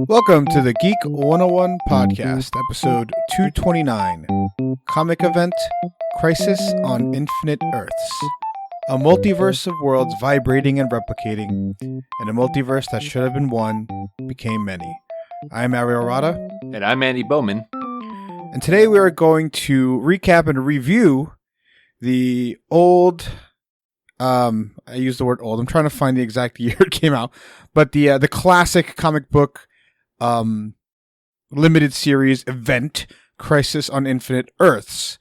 Welcome to the Geek 101 podcast, episode 229, Comic Event, Crisis on Infinite Earths. A multiverse of worlds vibrating and replicating, and a multiverse that should have been one became many. I'm Ariel. And I'm Andy Bowman. And today we are going to recap and review the old... I use the word old. I'm trying to find the exact year it came out, but the classic comic book limited series event, Crisis on Infinite Earths.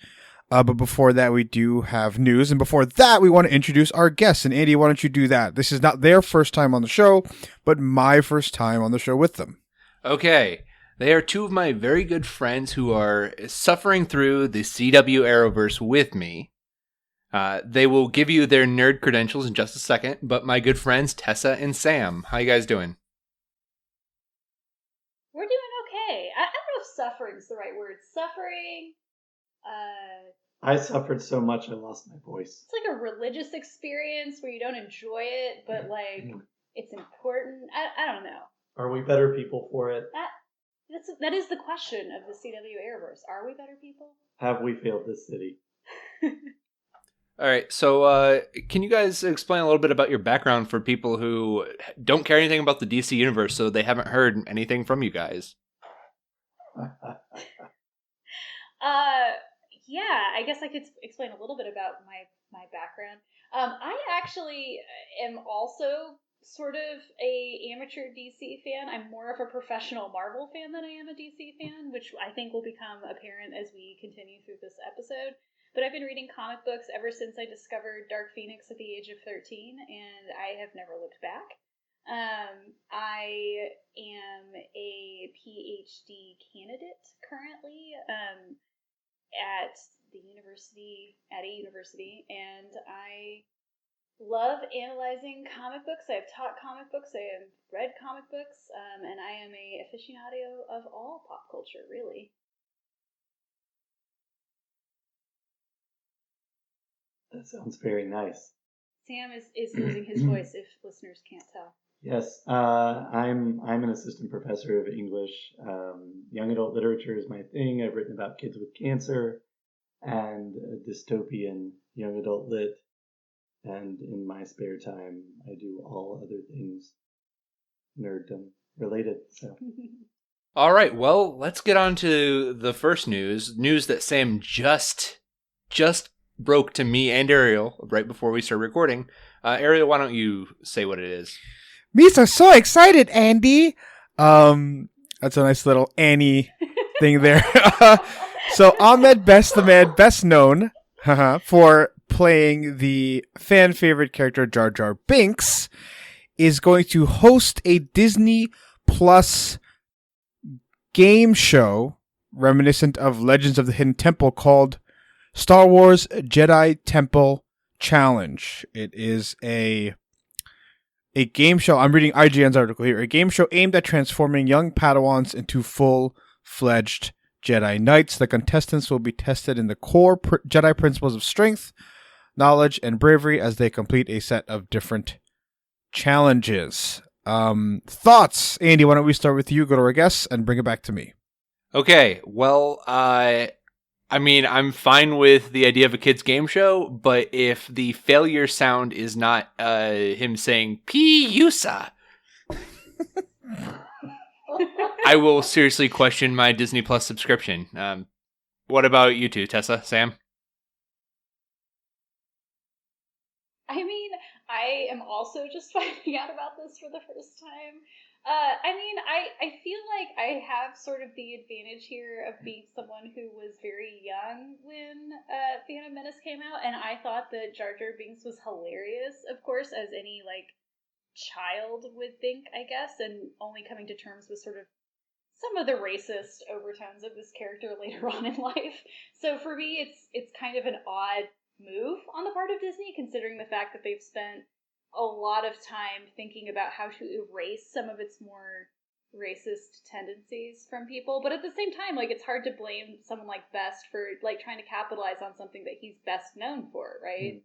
But before that, we do have news, and before that, we want to introduce our guests. And Andy, why don't you do that? This is not their first time on the show, but my first time on the show with them. Okay. They are two of my very good friends who are suffering through the CW Arrowverse with me. They will give you their nerd credentials in just a second, but my good friends Tessa and Sam. How you guys doing? We're doing okay. I don't know if suffering is the right word. Suffering, I suffered so much I lost my voice. it's like a religious experience where you don't enjoy it, but like it's important. I don't know. Are we better people for it? That is the question of the CW Arrowverse. Are we better people? Have we failed this city? All right, so can you guys explain a little bit about your background for people who don't care anything about the DC universe, so they haven't heard anything from you guys? Yeah, I guess I could explain a little bit about my background. I actually am also sort of a amateur DC fan. I'm more of a professional Marvel fan than I am a DC fan, which I think will become apparent as we continue through this episode. But I've been reading comic books ever since I discovered Dark Phoenix at the age of 13, and I have never looked back. I am a PhD candidate currently at a university, and I love analyzing comic books. I have taught comic books, I have read comic books, and I am a aficionado of all pop culture, really. That sounds very nice. Sam is losing his voice if listeners can't tell. Yes, I'm an assistant professor of English. Young adult literature is my thing. I've written about kids with cancer and dystopian young adult lit. And in my spare time, I do all other things nerddom related. So. All right, well, let's get on to the first news that Sam just broke to me and Ariel right before we start recording. Ariel, why don't you say what it is? Me's are so excited, Andy. That's a nice little Annie thing there. So Ahmed Best, the man best known for playing the fan favorite character Jar Jar Binks, is going to host a Disney Plus game show reminiscent of Legends of the Hidden Temple called Star Wars Jedi Temple Challenge. It is a game show. I'm reading IGN's article here. A game show aimed at transforming young Padawans into full-fledged Jedi Knights. The contestants will be tested in the core Jedi principles of strength, knowledge, and bravery as they complete a set of different challenges. Thoughts? Andy, why don't we start with you, go to our guests, and bring it back to me. Okay, well, I mean, I'm fine with the idea of a kid's game show, but if the failure sound is not him saying P-Usa, I will seriously question my Disney Plus subscription. What about you two, Tessa, Sam? I mean, I am also just finding out about this for the first time. I feel like I have sort of the advantage here of being someone who was very young when Phantom Menace came out, and I thought that Jar Jar Binks was hilarious, of course, as any, like, child would think, I guess, and only coming to terms with sort of some of the racist overtones of this character later on in life. So for me, it's kind of an odd move on the part of Disney, considering the fact that they've spent a lot of time thinking about how to erase some of its more racist tendencies from people. But at the same time, like, it's hard to blame someone like Best for, like, trying to capitalize on something that he's best known for, right?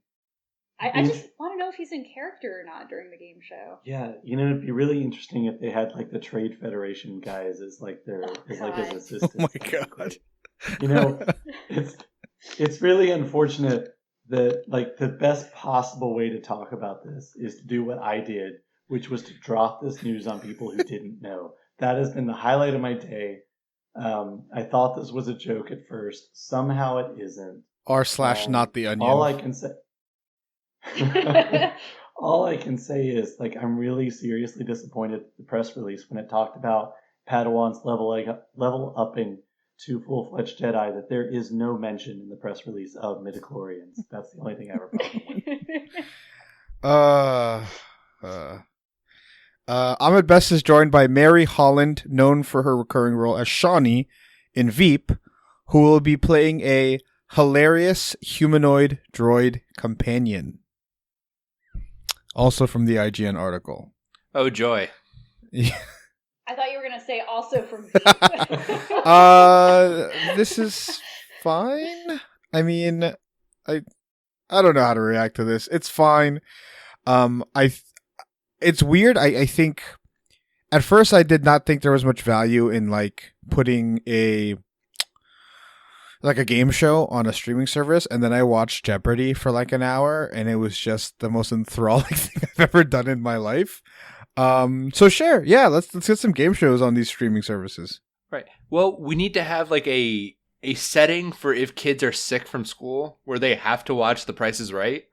I just want to know if he's in character or not during the game show. Yeah, it'd be really interesting if they had like the Trade Federation guys as like his God. assistants. Oh my That'd be God. great. It's really unfortunate that like the best possible way to talk about this is to do what I did, which was to drop this news on people who didn't know. That has been the highlight of my day. I thought this was a joke at first. Somehow it isn't. r/not the onion. All I can say. All I can say is, like, I'm really seriously disappointed with the press release when it talked about Padawans level upping to full-fledged Jedi, that there is no mention in the press release of midichlorians. That's the only thing I have a problem with. Ahmed Best is joined by Mary Holland, known for her recurring role as Shawnee in Veep, who will be playing a hilarious humanoid droid companion. Also from the IGN article. Oh, joy. I thought you were going to say also from This is fine. I mean, I don't know how to react to this. It's fine. It's weird. I think at first I did not think there was much value in like putting a game show on a streaming service, and then I watched Jeopardy for like an hour, and it was just the most enthralling thing I've ever done in my life. So sure, yeah, let's get some game shows on these streaming services. Right. Well, we need to have like a setting for if kids are sick from school where they have to watch The Price is Right.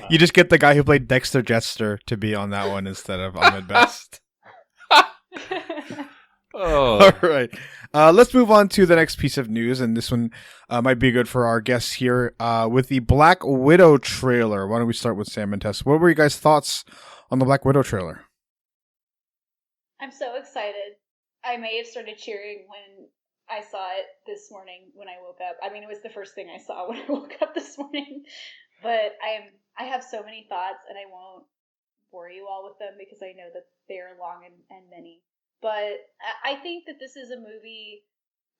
You just get the guy who played Dexter Jettster to be on that one instead of Ahmed Best. Oh. All right. Let's move on to the next piece of news, and this one might be good for our guests here with the Black Widow trailer. Why don't we start with Sam and Tess? What were you guys' thoughts on the Black Widow trailer? I'm so excited. I may have started cheering when I saw it this morning when I woke up. I mean, it was the first thing I saw when I woke up this morning. But I have so many thoughts, and I won't bore you all with them because I know that they are long and many. But I think that this is a movie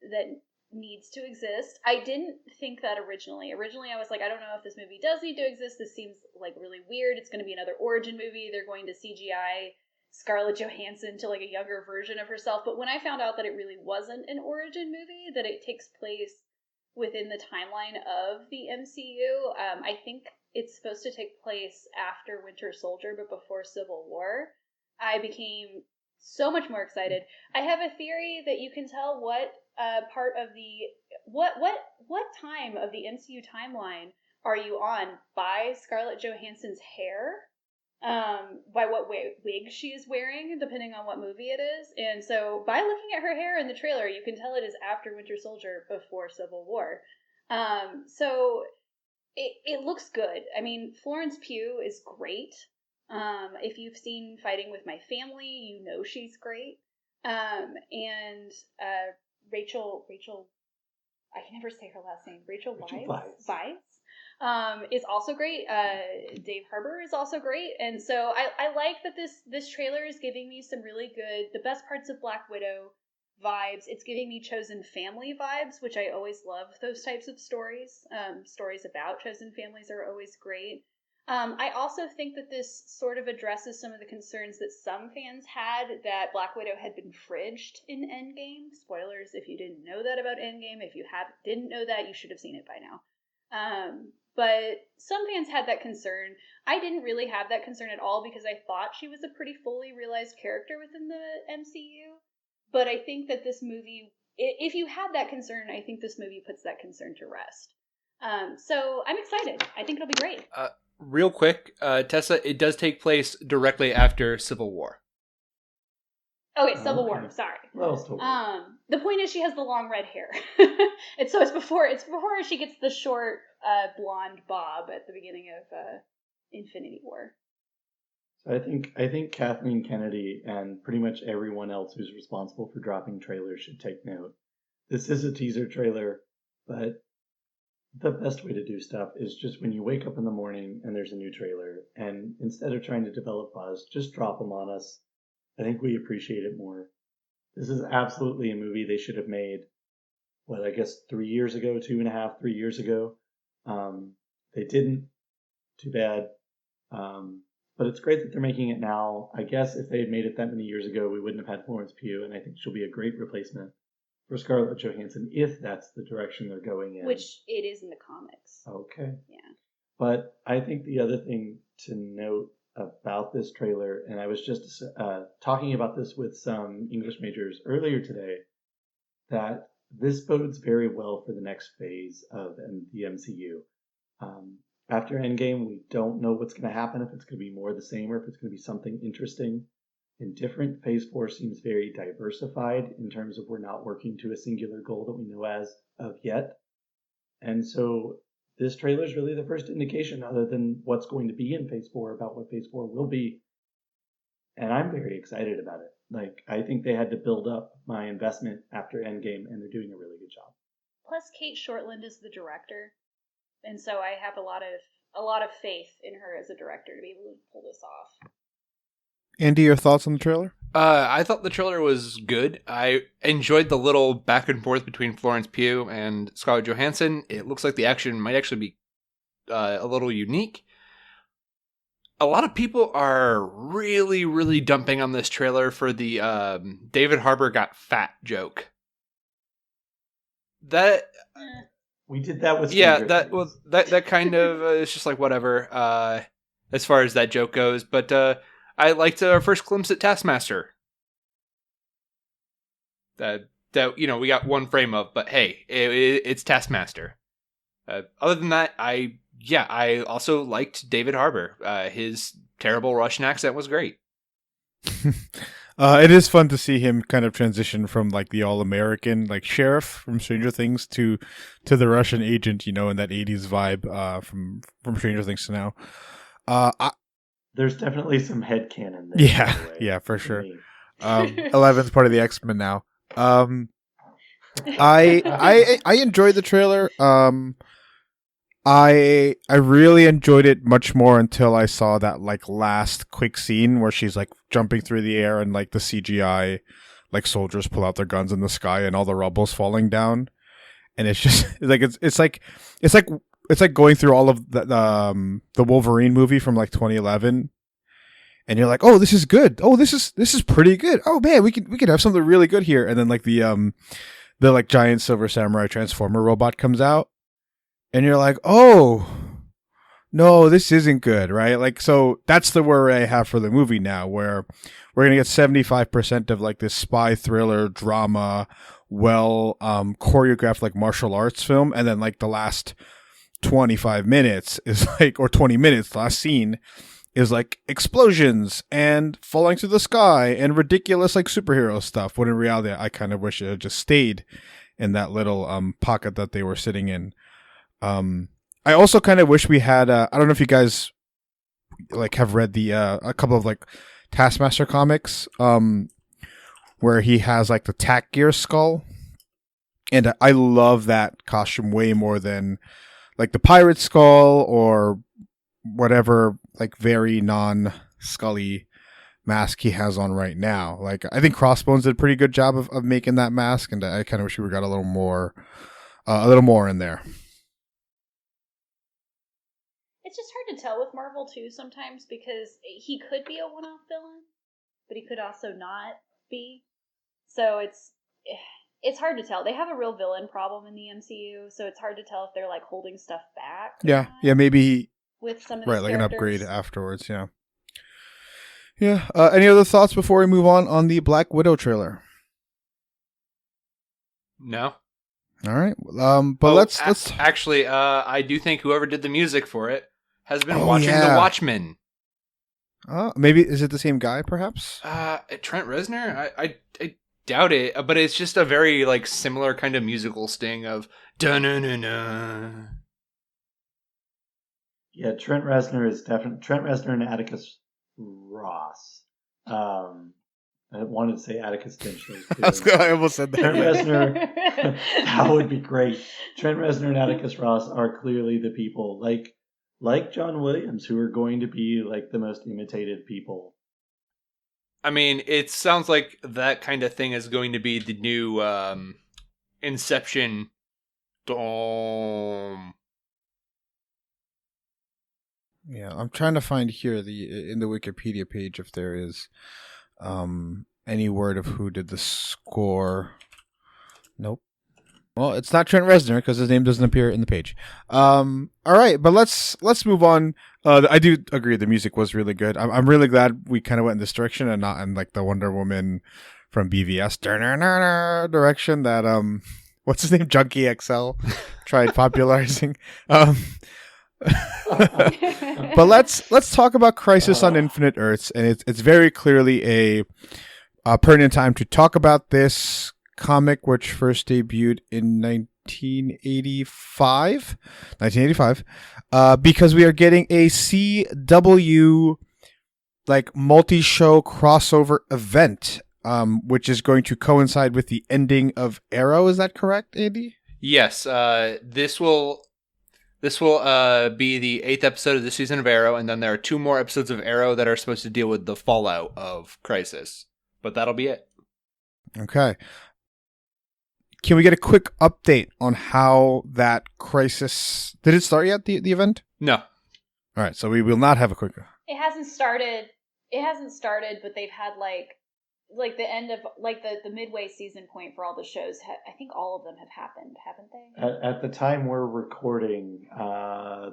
that needs to exist. I didn't think that originally. Originally, I was like, I don't know if this movie does need to exist. This seems like really weird. It's going to be another origin movie. They're going to CGI Scarlett Johansson to like a younger version of herself. But when I found out that it really wasn't an origin movie, that it takes place within the timeline of the MCU, I think it's supposed to take place after Winter Soldier, but before Civil War, I became so much more excited. I have a theory that you can tell what part of the what time of the MCU timeline are you on by Scarlett Johansson's hair, by what wig she is wearing, depending on what movie it is. And so by looking at her hair in the trailer, you can tell it is after Winter Soldier, before Civil War. So it looks good. I mean, Florence Pugh is great. If you've seen Fighting with My Family, you know she's great. And Rachel, I can never say her last name. Rachel Weisz is also great. Dave Harbour is also great. And so I like that this trailer is giving me some really good, the best parts of Black Widow vibes. It's giving me Chosen Family vibes, which I always love those types of stories. Stories about chosen families are always great. I also think that this sort of addresses some of the concerns that some fans had that Black Widow had been fridged in Endgame. Spoilers if you didn't know that about Endgame. If you didn't know that, you should have seen it by now. But some fans had that concern. I didn't really have that concern at all because I thought she was a pretty fully realized character within the MCU. But I think that this movie, if you had that concern, I think this movie puts that concern to rest. So I'm excited. I think it'll be great. Real quick, Tessa, it does take place directly after Civil War. Okay, Civil War. Sorry. The point is, she has the long red hair, and so it's before she gets the short blonde bob at the beginning of Infinity War. So I think Kathleen Kennedy and pretty much everyone else who's responsible for dropping trailers should take note. This is a teaser trailer, but the best way to do stuff is just when you wake up in the morning and there's a new trailer, and instead of trying to develop buzz, just drop them on us. I think we appreciate it more. This is absolutely a movie they should have made I guess 3 years ago, 2.5, 3 years ago. They didn't. Too bad. But it's great that they're making it now. I guess if they had made it that many years ago, we wouldn't have had Florence Pugh, and I think she'll be a great replacement for Scarlett Johansson if that's the direction they're going in. Which it is in the comics. Okay. Yeah. But I think the other thing to note about this trailer, and I was just talking about this with some English majors earlier today, that this bodes very well for the next phase of the MCU. After Endgame, we don't know what's going to happen, if it's going to be more of the same or if it's going to be something interesting and different. Phase 4 seems very diversified in terms of we're not working to a singular goal that we know as of yet. And so this trailer is really the first indication, other than what's going to be in Phase 4, about what Phase 4 will be. And I'm very excited about it. Like, I think they had to build up my investment after Endgame, and they're doing a really good job. Plus, Kate Shortland is the director, and so I have a lot of faith in her as a director to be able to pull this off. Andy, your thoughts on the trailer? I thought the trailer was good. I enjoyed the little back and forth between Florence Pugh and Scarlett Johansson. It looks like the action might actually be a little unique. A lot of people are really, really dumping on this trailer for the David Harbour got fat joke. That we did that with that kind of it's just like whatever as far as that joke goes. But I liked our first glimpse at Taskmaster. That we got one frame of, but hey, it's Taskmaster. Other than that, I also liked David Harbour. His terrible Russian accent was great. It is fun to see him kind of transition from like the all-American like sheriff from Stranger Things to the Russian agent, in that 80s vibe from Stranger Things to now. There's definitely some headcanon there. Yeah, for sure. 11's part of the X-Men now. I enjoyed the trailer. I really enjoyed it much more until I saw that like last quick scene where she's like jumping through the air and like the CGI like soldiers pull out their guns in the sky and all the rubble's falling down, and it's just like it's like going through all of the Wolverine movie from like 2011, and you're like, oh, this is good. Oh, this is pretty good. Oh man, we could have something really good here, and then like the like giant Silver Samurai Transformer robot comes out. And you're like, oh, no, this isn't good, right? Like, so that's the worry I have for the movie now, where we're going to get 75% of like this spy thriller drama, choreographed like martial arts film. And then like the last 25 minutes is like, or 20 minutes, last scene is like explosions and falling through the sky and ridiculous like superhero stuff. When in reality, I kind of wish it had just stayed in that little pocket that they were sitting in. I also kind of wish we had I don't know if you guys like have read the a couple of like Taskmaster comics where he has like the tack gear skull, and I love that costume way more than like the pirate skull or whatever like very non-Scully mask he has on right now. Like I think Crossbones did a pretty good job of making that mask, and I kind of wish we got a little more in there. It's just hard to tell with Marvel too sometimes, because he could be a one-off villain, but he could also not be. So it's hard to tell. They have a real villain problem in the MCU, so it's hard to tell if they're like holding stuff back. Yeah, maybe with some of right, these like characters. An upgrade afterwards. Yeah. Any other thoughts before we move on the Black Widow trailer? No. All right. But let's actually, I do think whoever did the music for it has been watching The Watchmen. Maybe is it the same guy? Perhaps. Trent Reznor. I doubt it, but it's just a very like similar kind of musical sting of da na na na. Yeah, Trent Reznor is definitely Trent Reznor and Atticus Ross. I wanted to say Atticus Finch. I almost said that. Trent Reznor, that would be great. Trent Reznor and Atticus Ross are clearly the people, like John Williams, who are going to be like the most imitated people. I mean, it sounds like that kind of thing is going to be the new Inception. Dom. Yeah, I'm trying to find here in the Wikipedia page if there is any word of who did the score. Nope. Well, it's not Trent Reznor because his name doesn't appear in the page. All right, but let's move on. I do agree the music was really good. I'm really glad we kind of went in this direction and not in like the Wonder Woman from BVS direction that what's his name, Junkie XL tried popularizing. But let's talk about Crisis on Infinite Earths, and it's very clearly a pertinent time to talk about this comic, which first debuted in 1985, because we are getting a CW like multi-show crossover event, which is going to coincide with the ending of Arrow. Is that correct, Andy? Yes. This will be the 8th episode of the season of Arrow, and then there are 2 more episodes of Arrow that are supposed to deal with the fallout of Crisis. But that'll be it. Okay. Can we get a quick update on how that Crisis... Did it start yet, the event? No. All right, so we will not have a quick... It hasn't started, but they've had like the end of like the midway season point for all the shows. I think all of them have happened, haven't they? At the time we're recording,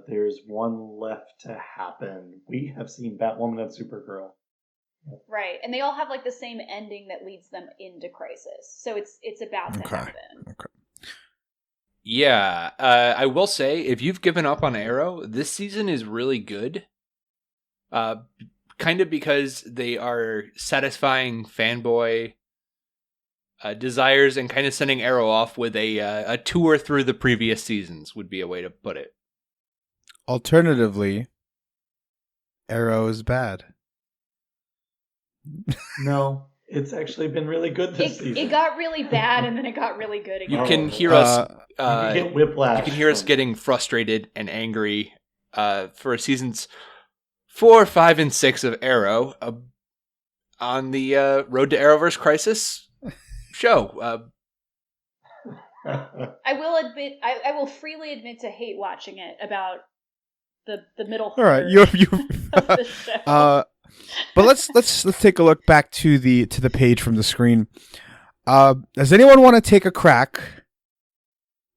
there's one left to happen. We have seen Batwoman and Supergirl. Right, and they all have like the same ending that leads them into Crisis. So it's about to happen. Okay. Yeah, I will say, if you've given up on Arrow, this season is really good. Kind of because they are satisfying fanboy desires and kind of sending Arrow off with a tour through the previous seasons would be a way to put it. Alternatively, Arrow is bad. No, it's actually been really good this season. It got really bad and then it got really good again. You can hear us. You can get whiplash. You can hear us getting frustrated and angry for seasons 4, 5, and 6 of Arrow on the Road to Arrowverse Crisis show. I will freely admit to hate watching it about the middle. All right, you of the show. But let's take a look back to the page from the screen. Does anyone want to take a crack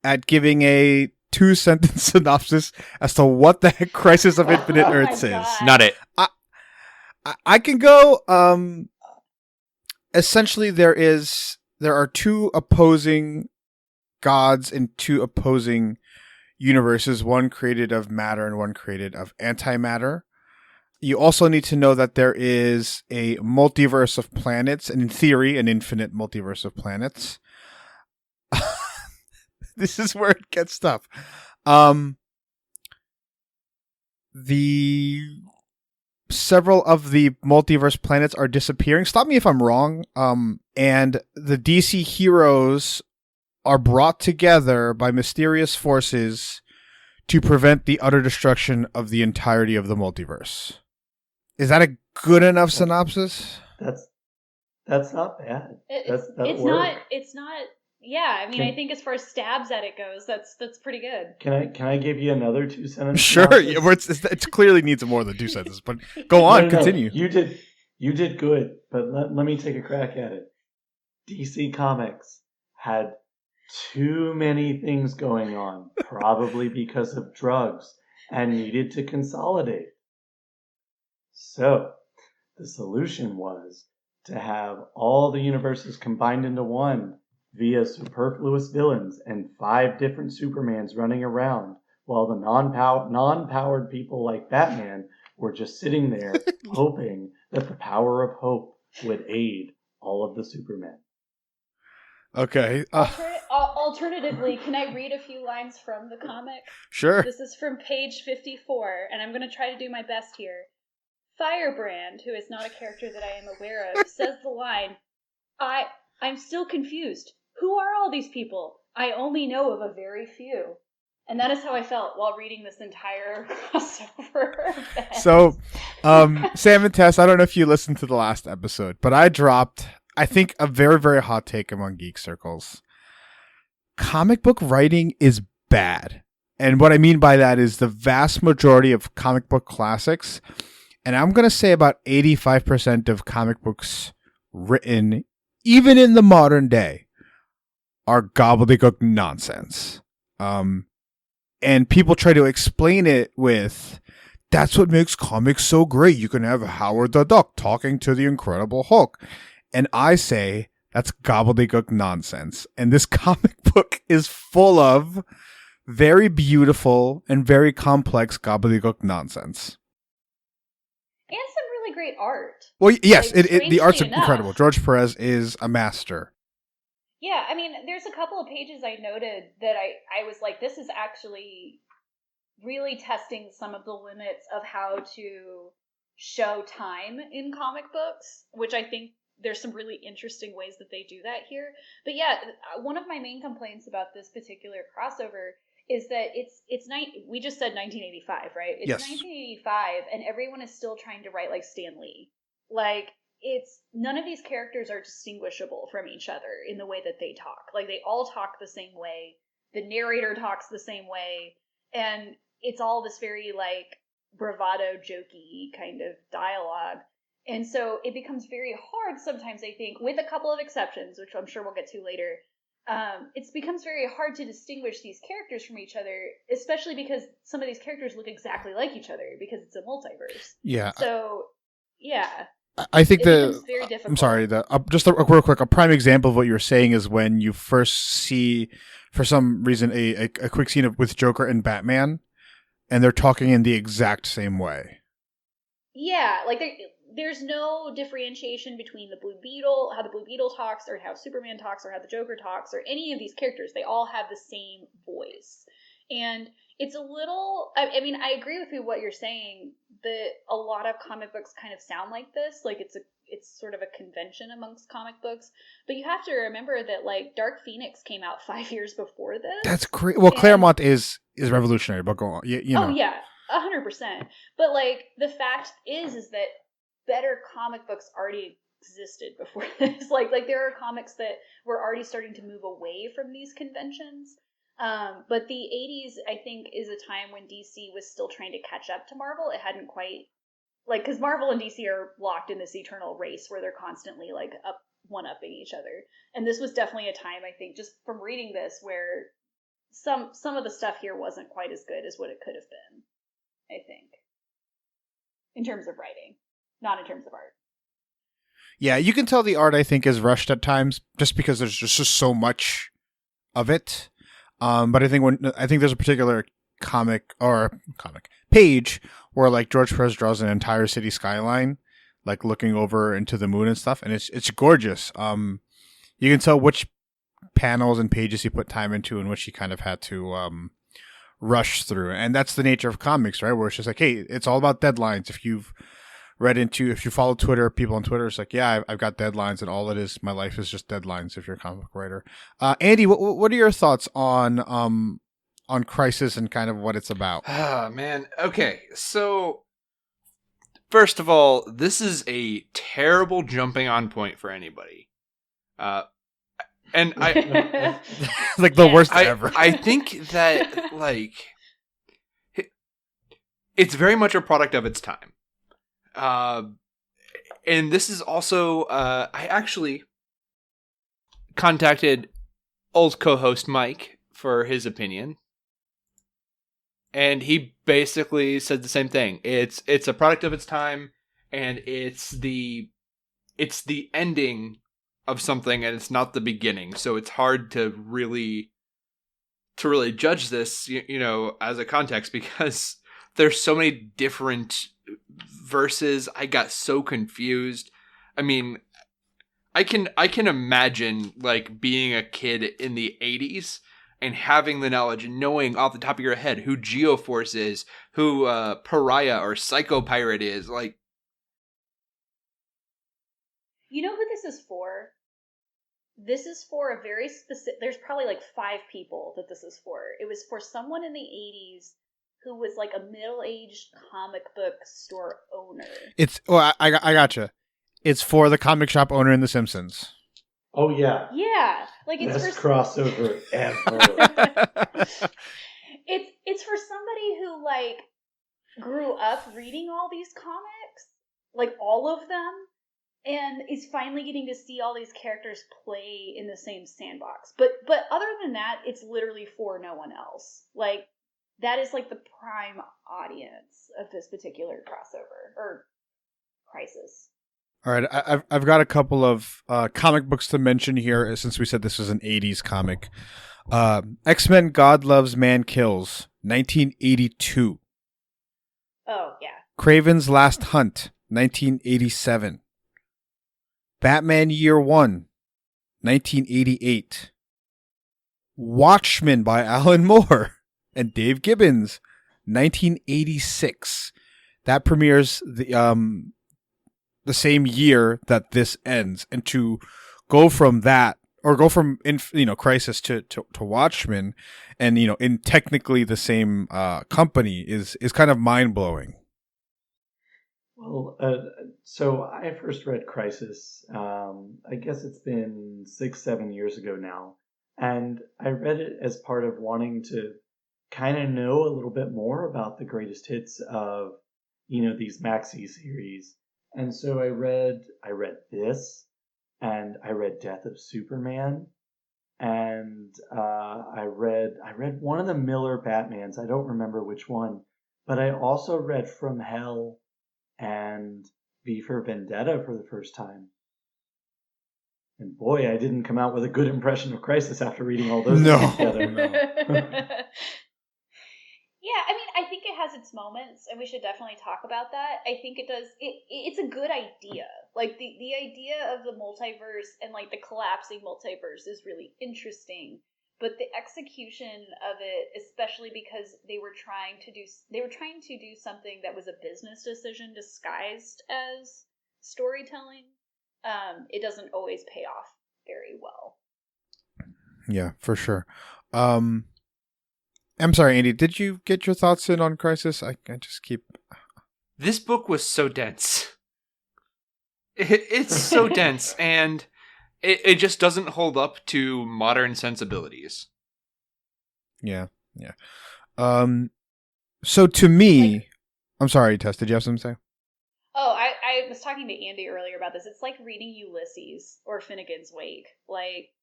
at giving a 2-sentence synopsis as to what the heck Crisis of Infinite Earths is? Not it. I can go. Essentially, there are 2 opposing gods in 2 opposing universes. One created of matter and one created of antimatter. You also need to know that there is a multiverse of planets, and in theory, an infinite multiverse of planets. This is where it gets tough. Several of the multiverse planets are disappearing. Stop me if I'm wrong. And the DC heroes are brought together by mysterious forces to prevent the utter destruction of the entirety of the multiverse. Is that a good enough synopsis? That's not bad. It's not. Yeah, I mean, I think as far as stabs at it goes, that's pretty good. Can I give you another 2-sentence? Sure. It clearly needs more than 2 sentences, but go on, continue. You did good, but let me take a crack at it. DC Comics had too many things going on, probably because of drugs, and needed to consolidate. So, the solution was to have all the universes combined into one via superfluous villains and 5 different Supermans running around, while the non-powered people like Batman were just sitting there hoping that the power of hope would aid all of the Supermen. Okay. Alternatively, can I read a few lines from the comic? Sure. This is from page 54, and I'm going to try to do my best here. Firebrand, who is not a character that I am aware of, says the line, I'm still confused. Who are all these people? I only know of a very few. And that is how I felt while reading this entire crossover event. So, Sam and Tess, I don't know if you listened to the last episode, but I dropped, I think, a very, very hot take among geek circles. comic book writing is bad. And what I mean by that is the vast majority of comic book classics, and I'm going to say about 85% of comic books written, even in the modern day, are gobbledygook nonsense. And people try to explain it with, that's what makes comics so great. You can have Howard the Duck talking to the Incredible Hulk. And I say, that's gobbledygook nonsense. And this comic book is full of very beautiful and very complex gobbledygook nonsense. And some really great art. Well, yes, Like, the art's strangely enough. incredible. George Perez is a master. Yeah, I mean, there's a couple of pages I noted that I was like, this is actually really testing some of the limits of how to show time in comic books, which I think there's some really interesting ways that they do that here. But yeah, one of my main complaints about this particular crossover is that we just said 1985, right? It's Yes. 1985 and everyone is still trying to write like Stan Lee. Like, none of these characters are distinguishable from each other in the way that they talk. Like, they all talk the same way. The narrator talks the same way. And it's all this very, like, bravado, jokey kind of dialogue. And so it becomes very hard sometimes, I think, with a couple of exceptions, which I'm sure we'll get to later. It becomes very hard to distinguish these characters from each other, especially because some of these characters look exactly like each other because it's a multiverse. Yeah. So, yeah. I think It becomes very difficult. I'm sorry. Just real quick, a prime example of what you're saying is when you first see, for some reason, a quick scene with Joker and Batman, and they're talking in the exact same way. Yeah, like there's no differentiation between the Blue Beetle, how the Blue Beetle talks, or how Superman talks, or how the Joker talks, or any of these characters. They all have the same voice. And it's a little, I mean, I agree with what you're saying, that a lot of comic books kind of sound like this. Like, it's sort of a convention amongst comic books. But you have to remember that, like, Dark Phoenix came out 5 years before this. That's great. Well, Claremont is revolutionary, but go on. You know. Oh, yeah, 100%. But, like, the fact is that better comic books already existed before this. Like there are comics that were already starting to move away from these conventions. But the 80s, I think, is a time when DC was still trying to catch up to Marvel. It hadn't quite, like, because Marvel and DC are locked in this eternal race where they're constantly, like, one-upping each other. And this was definitely a time, I think, just from reading this, where some of the stuff here wasn't quite as good as what it could have been, I think, in terms of writing, not in terms of art. Yeah, you can tell the art, I think, is rushed at times just because there's just so much of it. But I think there's a particular comic page where, like, George Perez draws an entire city skyline, like looking over into the moon and stuff, and it's gorgeous. You can tell which panels and pages he put time into and which he kind of had to rush through, and that's the nature of comics, right? Where it's just like, hey, it's all about deadlines. If you follow Twitter, people on Twitter, it's like, yeah, I've got deadlines, and all it is, my life is just deadlines. If you're a comic book writer, Andy, what are your thoughts on Crisis and kind of what it's about? Oh man, okay. So first of all, this is a terrible jumping on point for anybody, and I like the worst ever. I think that, like, it's very much a product of its time. And this is also, I actually contacted old co-host Mike for his opinion, and he basically said the same thing. It's a product of its time, and it's the ending of something, and it's not the beginning. So it's hard to really judge this, you know, as a context, because there's so many different verses. I got so confused. I mean, I can imagine, like, being a kid in the 80s and having the knowledge and knowing off the top of your head who Geoforce is, who Pariah or Psycho Pirate is. Like, you know who this is for? This is for a very specific, there's probably like 5 people that this is for. It was for someone in the 80s who was like a middle-aged comic book store owner. I gotcha. It's for the comic shop owner in The Simpsons. Oh, yeah. Yeah. Like it's Best for crossover ever. it's for somebody who like grew up reading all these comics, like all of them, and is finally getting to see all these characters play in the same sandbox. But other than that, it's literally for no one else. Like that is like the prime audience of this particular crossover or crisis. All right, I've got a couple of comic books to mention here since we said this was an 80s comic. X-Men God Loves, Man Kills, 1982. Oh, yeah. Kraven's Last Hunt, 1987. Batman Year One, 1988. Watchmen by Alan Moore and Dave Gibbons, 1986. That premieres the same year that this ends, and to go from that, or go from Crisis to Watchmen, and in technically the same company is kind of mind blowing. Well, so I first read Crisis. I guess it's been 6-7 years ago now, and I read it as part of wanting to kind of know a little bit more about the greatest hits of these maxi series. And so I read this, and I read Death of Superman, and I read one of the Miller Batmans. I don't remember which one, but I also read From Hell and V for Vendetta for the first time. And boy, I didn't come out with a good impression of Crisis after reading all those together. No. Yeah, I mean, I think it has its moments, and we should definitely talk about that. I think it does. It's a good idea. Like the idea of the multiverse and like the collapsing multiverse is really interesting. But the execution of it, especially because they were trying to do something that was a business decision disguised as storytelling. It doesn't always pay off very well. Yeah, for sure. I'm sorry, Andy. Did you get your thoughts in on Crisis? I just keep. This book was so dense. It's so dense, and it just doesn't hold up to modern sensibilities. Yeah. So to me, I'm sorry, Tess. Did you have something to say? Oh, I was talking to Andy earlier about this. It's like reading Ulysses or Finnegan's Wake. Like,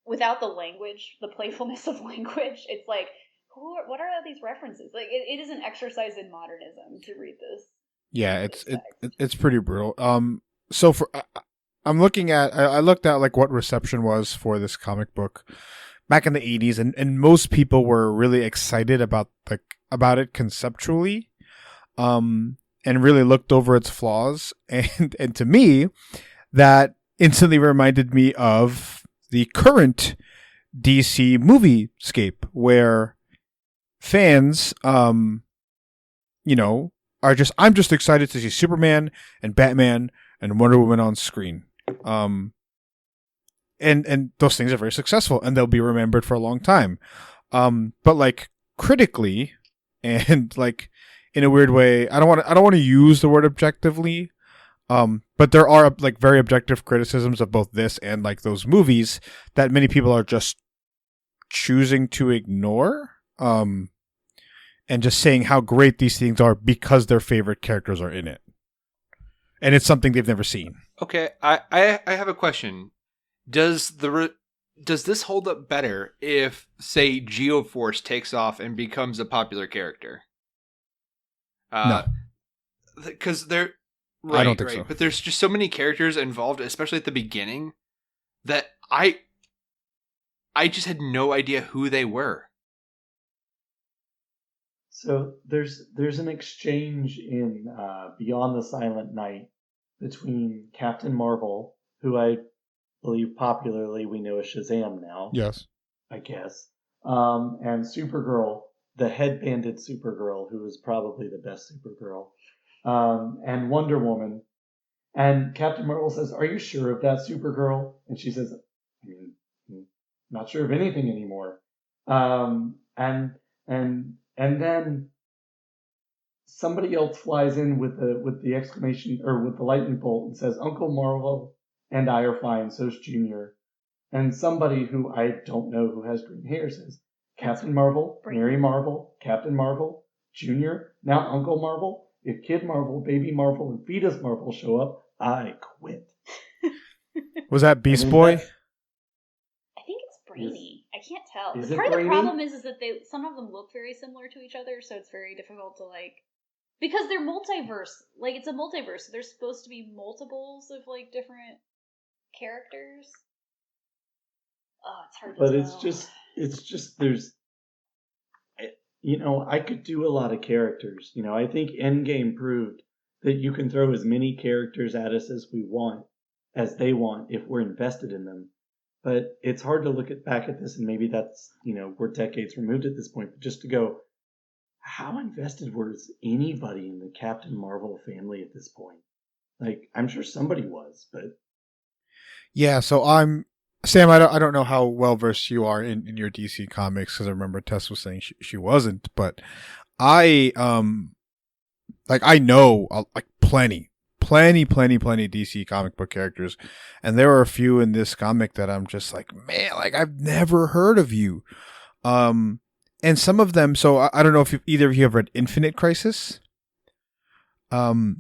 without the language, the playfulness of language, it's like, what are these references? Like, it is an exercise in modernism to read this. Yeah, it's pretty brutal. So I looked at like what reception was for this comic book back in the 80s, and most people were really excited about it conceptually, and really looked over its flaws, and to me, that instantly reminded me of the current DC moviescape, where fans, I'm just excited to see Superman and Batman and Wonder Woman on screen. And those things are very successful, and they'll be remembered for a long time. But like critically, and like in a weird way, I don't want to use the word objectively. But there are like very objective criticisms of both this and like those movies that many people are just choosing to ignore. And just saying how great these things are because their favorite characters are in it. And it's something they've never seen. Okay, I have a question. Does this hold up better if, say, Geoforce takes off and becomes a popular character? No. Because they're... I don't think so. But there's just so many characters involved, especially at the beginning, that I just had no idea who they were. So there's an exchange in Beyond the Silent Night between Captain Marvel, who I believe popularly we know as Shazam now. Yes. I guess. And Supergirl, the headbanded Supergirl, who is probably the best Supergirl. And Wonder Woman. And Captain Marvel says, "Are you sure of that, Supergirl?" And she says, "I'm not sure of anything anymore." And then somebody else flies in with the exclamation, or with the lightning bolt, and says, "Uncle Marvel and I are fine. So's Junior." And somebody who I don't know who has green hair says, Captain Marvel, Mary Marvel, Captain Marvel, Junior, now Uncle Marvel. If Kid Marvel, Baby Marvel, and Fetus Marvel show up, I quit. Was that Beast Boy? I think it's Brainy. I can't tell. Is Part it of the Brainy? problem is that some of them look very similar to each other, so it's very difficult to because they're multiverse. Like, it's a multiverse, so there's supposed to be multiples of different characters. Oh, it's hard to tell. But it's just there's, I could do a lot of characters. I think Endgame proved that you can throw as many characters at us as they want, if we're invested in them. But it's hard to look back at this, and maybe that's, we're decades removed at this point, but just to go, how invested was anybody in the Captain Marvel family at this point? Like, I'm sure somebody was, but... Yeah, so Sam, I don't know how well versed you are in your DC comics, because I remember Tess was saying she wasn't, but I know plenty DC comic book characters, and there are a few in this comic that I'm just like, man, I've never heard of you. And some of them, so I don't know if either of you have read Infinite Crisis. But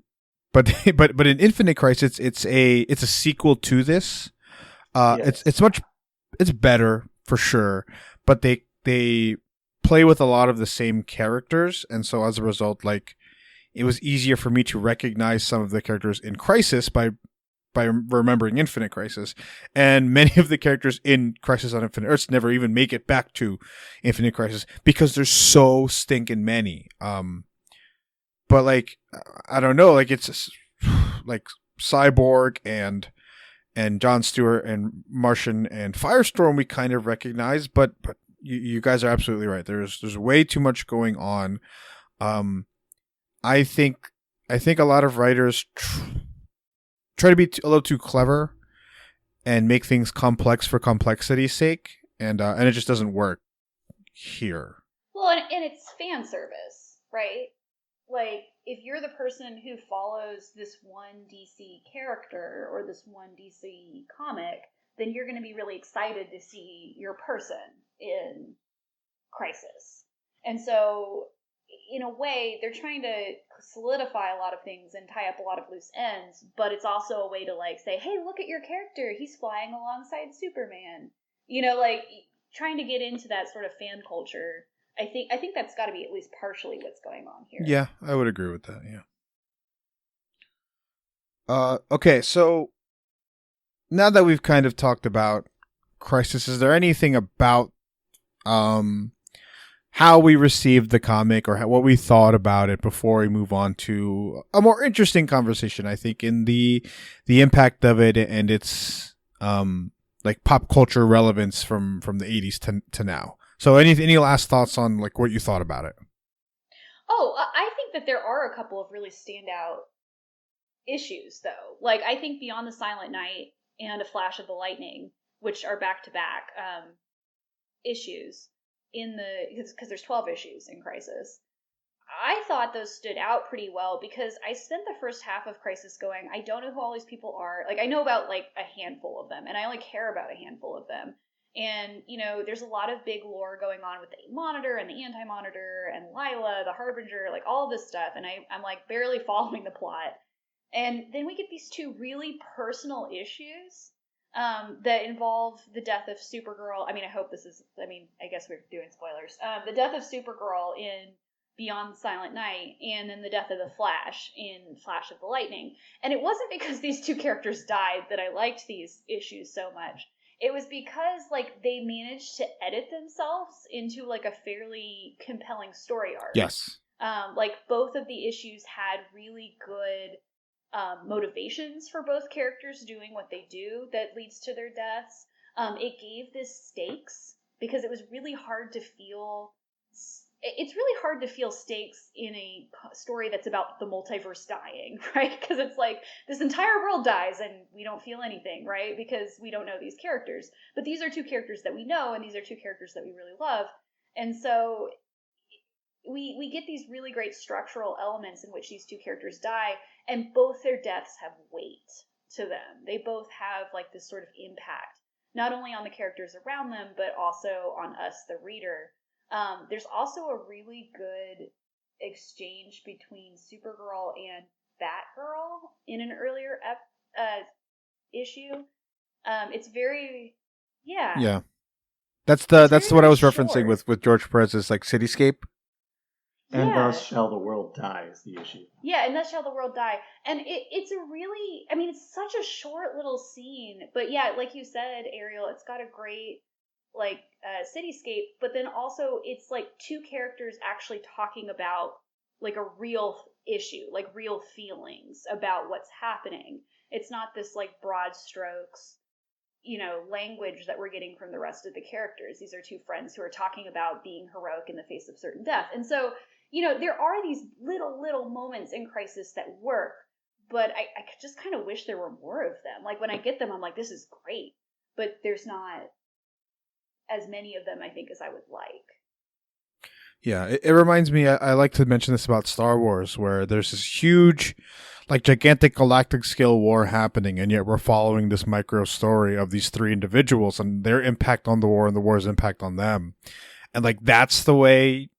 in Infinite Crisis, it's a sequel to this. Yes. It's better for sure, but they play with a lot of the same characters, and so as a result, it was easier for me to recognize some of the characters in Crisis by remembering Infinite Crisis, and many of the characters in Crisis on Infinite Earths never even make it back to Infinite Crisis because there's so stinking many. But I don't know, it's Cyborg and John Stewart and Martian and Firestorm we kind of recognize, but you guys are absolutely right. There's way too much going on. I think a lot of writers try to be a little too clever and make things complex for complexity's sake, and it just doesn't work here. Well, and it's fan service, right? If you're the person who follows this one DC character or this one DC comic, then you're going to be really excited to see your person in Crisis. And so, in a way, they're trying to solidify a lot of things and tie up a lot of loose ends, but it's also a way to say, hey, look at your character, he's flying alongside Superman. Trying to get into that sort of fan culture. I think that's got to be at least partially what's going on here. Yeah, I would agree with that. Yeah. Okay, so now that we've kind of talked about Crisis, is there anything about how we received the comic or what we thought about it before we move on to a more interesting conversation? I think in the impact of it and its pop culture relevance from the 80s to now. So any last thoughts on what you thought about it? Oh, I think that there are a couple of really standout issues, though. I think Beyond the Silent Night and A Flash of the Lightning, which are back-to-back issues because there's 12 issues in Crisis. I thought those stood out pretty well because I spent the first half of Crisis going, I don't know who all these people are. I know about a handful of them, and I only care about a handful of them. And, there's a lot of big lore going on with the Monitor and the Anti-Monitor and Lila, the Harbinger, all of this stuff. And I'm barely following the plot. And then we get these two really personal issues that involve the death of Supergirl. I guess we're doing spoilers. The death of Supergirl in Beyond the Silent Night, and then the death of the Flash in Flash of the Lightning. And it wasn't because these two characters died that I liked these issues so much. It was because they managed to edit themselves into a fairly compelling story arc. Yes. Both of the issues had really good motivations for both characters doing what they do that leads to their deaths. It gave this stakes because it was really hard to feel. It's really hard to feel stakes in a story that's about the multiverse dying, right? Because it's this entire world dies and we don't feel anything, right? Because we don't know these characters. But these are two characters that we know, and these are two characters that we really love. And so we get these really great structural elements in which these two characters die, and both their deaths have weight to them. They both have this sort of impact. not only on the characters around them, but also on us, the reader. There's also a really good exchange between Supergirl and Batgirl in an earlier issue. It's very, yeah. Yeah. That's what I was referencing with George Perez's like Cityscape. And thus shall the world die is the issue. Yeah, and thus shall the world die. And it's a really, I mean, it's such a short little scene. But yeah, like you said, Ariel, it's got a great, like, cityscape. But then also it's like two characters actually talking about, like, a real issue, like real feelings about what's happening. It's not this, like, broad strokes, language that we're getting from the rest of the characters. These are two friends who are talking about being heroic in the face of certain death. And so, there are these little moments in Crisis that work, but I just kind of wish there were more of them. Like, when I get them, I'm like, this is great, but there's not as many of them, I think, as I would like. Yeah, it reminds me, I like to mention this about Star Wars, where there's this huge, like, gigantic galactic scale war happening, and yet we're following this micro story of these three individuals and their impact on the war and the war's impact on them. And, like, that's the way,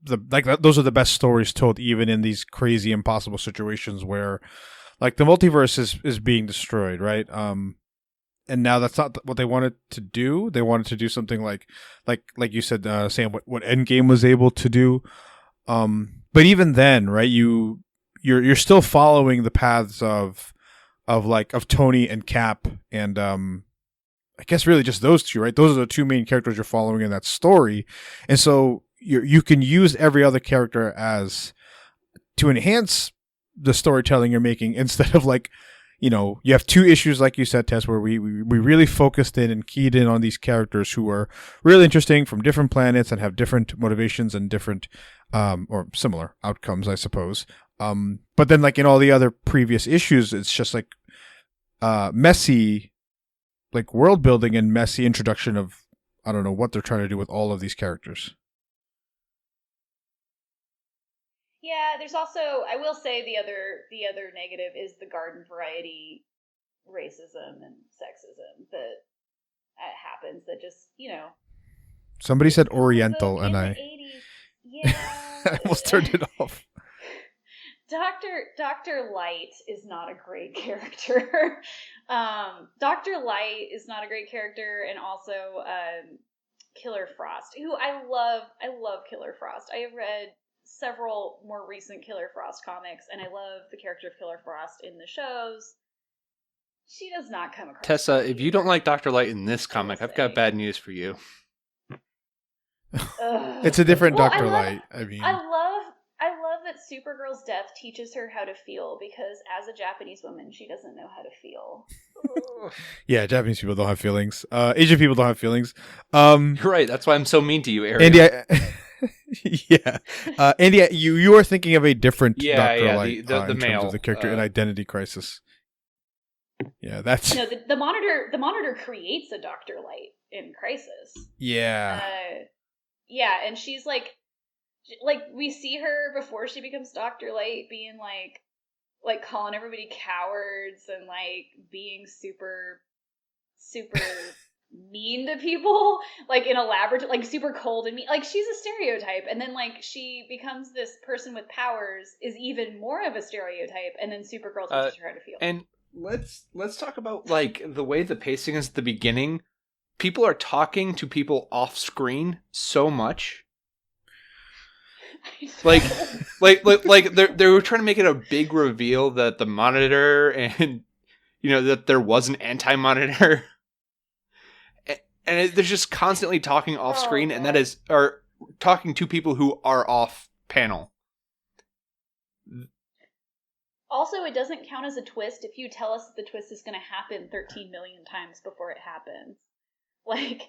those are the best stories told, even in these crazy, impossible situations where, like, the multiverse is being destroyed, right? And now that's not what they wanted to do. They wanted to do something like you said, Sam, what Endgame was able to do. But even then, right, you're still following the paths of Tony and Cap, and I guess really just those two, right? Those are the two main characters you're following in that story, and so you can use every other character as to enhance the storytelling you're making, instead of like, you have two issues, like you said, Tess, where we really focused in and keyed in on these characters who are really interesting from different planets and have different motivations and different or similar outcomes, I suppose. But then, like in all the other previous issues, it's just like messy, like world building and messy introduction of, I don't know what they're trying to do with all of these characters. Yeah, there's also, I will say, the other negative is the garden variety racism and sexism that happens. That just, Somebody said Oriental, and I 80s. Yeah, I almost turned it off. Dr. Light is not a great character. Dr. Light is not a great character, and also Killer Frost, who I love Killer Frost. I have read several more recent Killer Frost comics, and I love the character of Killer Frost in the shows. She does not come across. Tessa, if you don't like Dr. Light in this comic, I've got bad news for you. It's a different Dr. Light. I mean, I love that Supergirl's death teaches her how to feel, because as a Japanese woman, she doesn't know how to feel. Yeah, Japanese people don't have feelings. Asian people don't have feelings. You're right. That's why I'm so mean to you, Ariel. Andy, yeah. Andy, you are thinking of a different Dr. Light the in male, terms of the character in Identity Crisis. Yeah, that's... the monitor creates a Dr. Light in Crisis. Yeah. Yeah, and she's like we see her before she becomes Dr. Light being like calling everybody cowards and like being super mean to people, like in a laboratory, like super cold and mean. Like, she's a stereotype, and then like she becomes this person with powers, is even more of a stereotype, and then Supergirl teaches her how to feel. And let's talk about like the way the pacing is at the beginning. People are talking to people off screen so much. Like they were trying to make it a big reveal that the Monitor and that there was an anti-Monitor, and they're just constantly talking off screen, and that is are talking to people who are off panel. Also, it doesn't count as a twist if you tell us that the twist is going to happen 13 million times before it happens. Like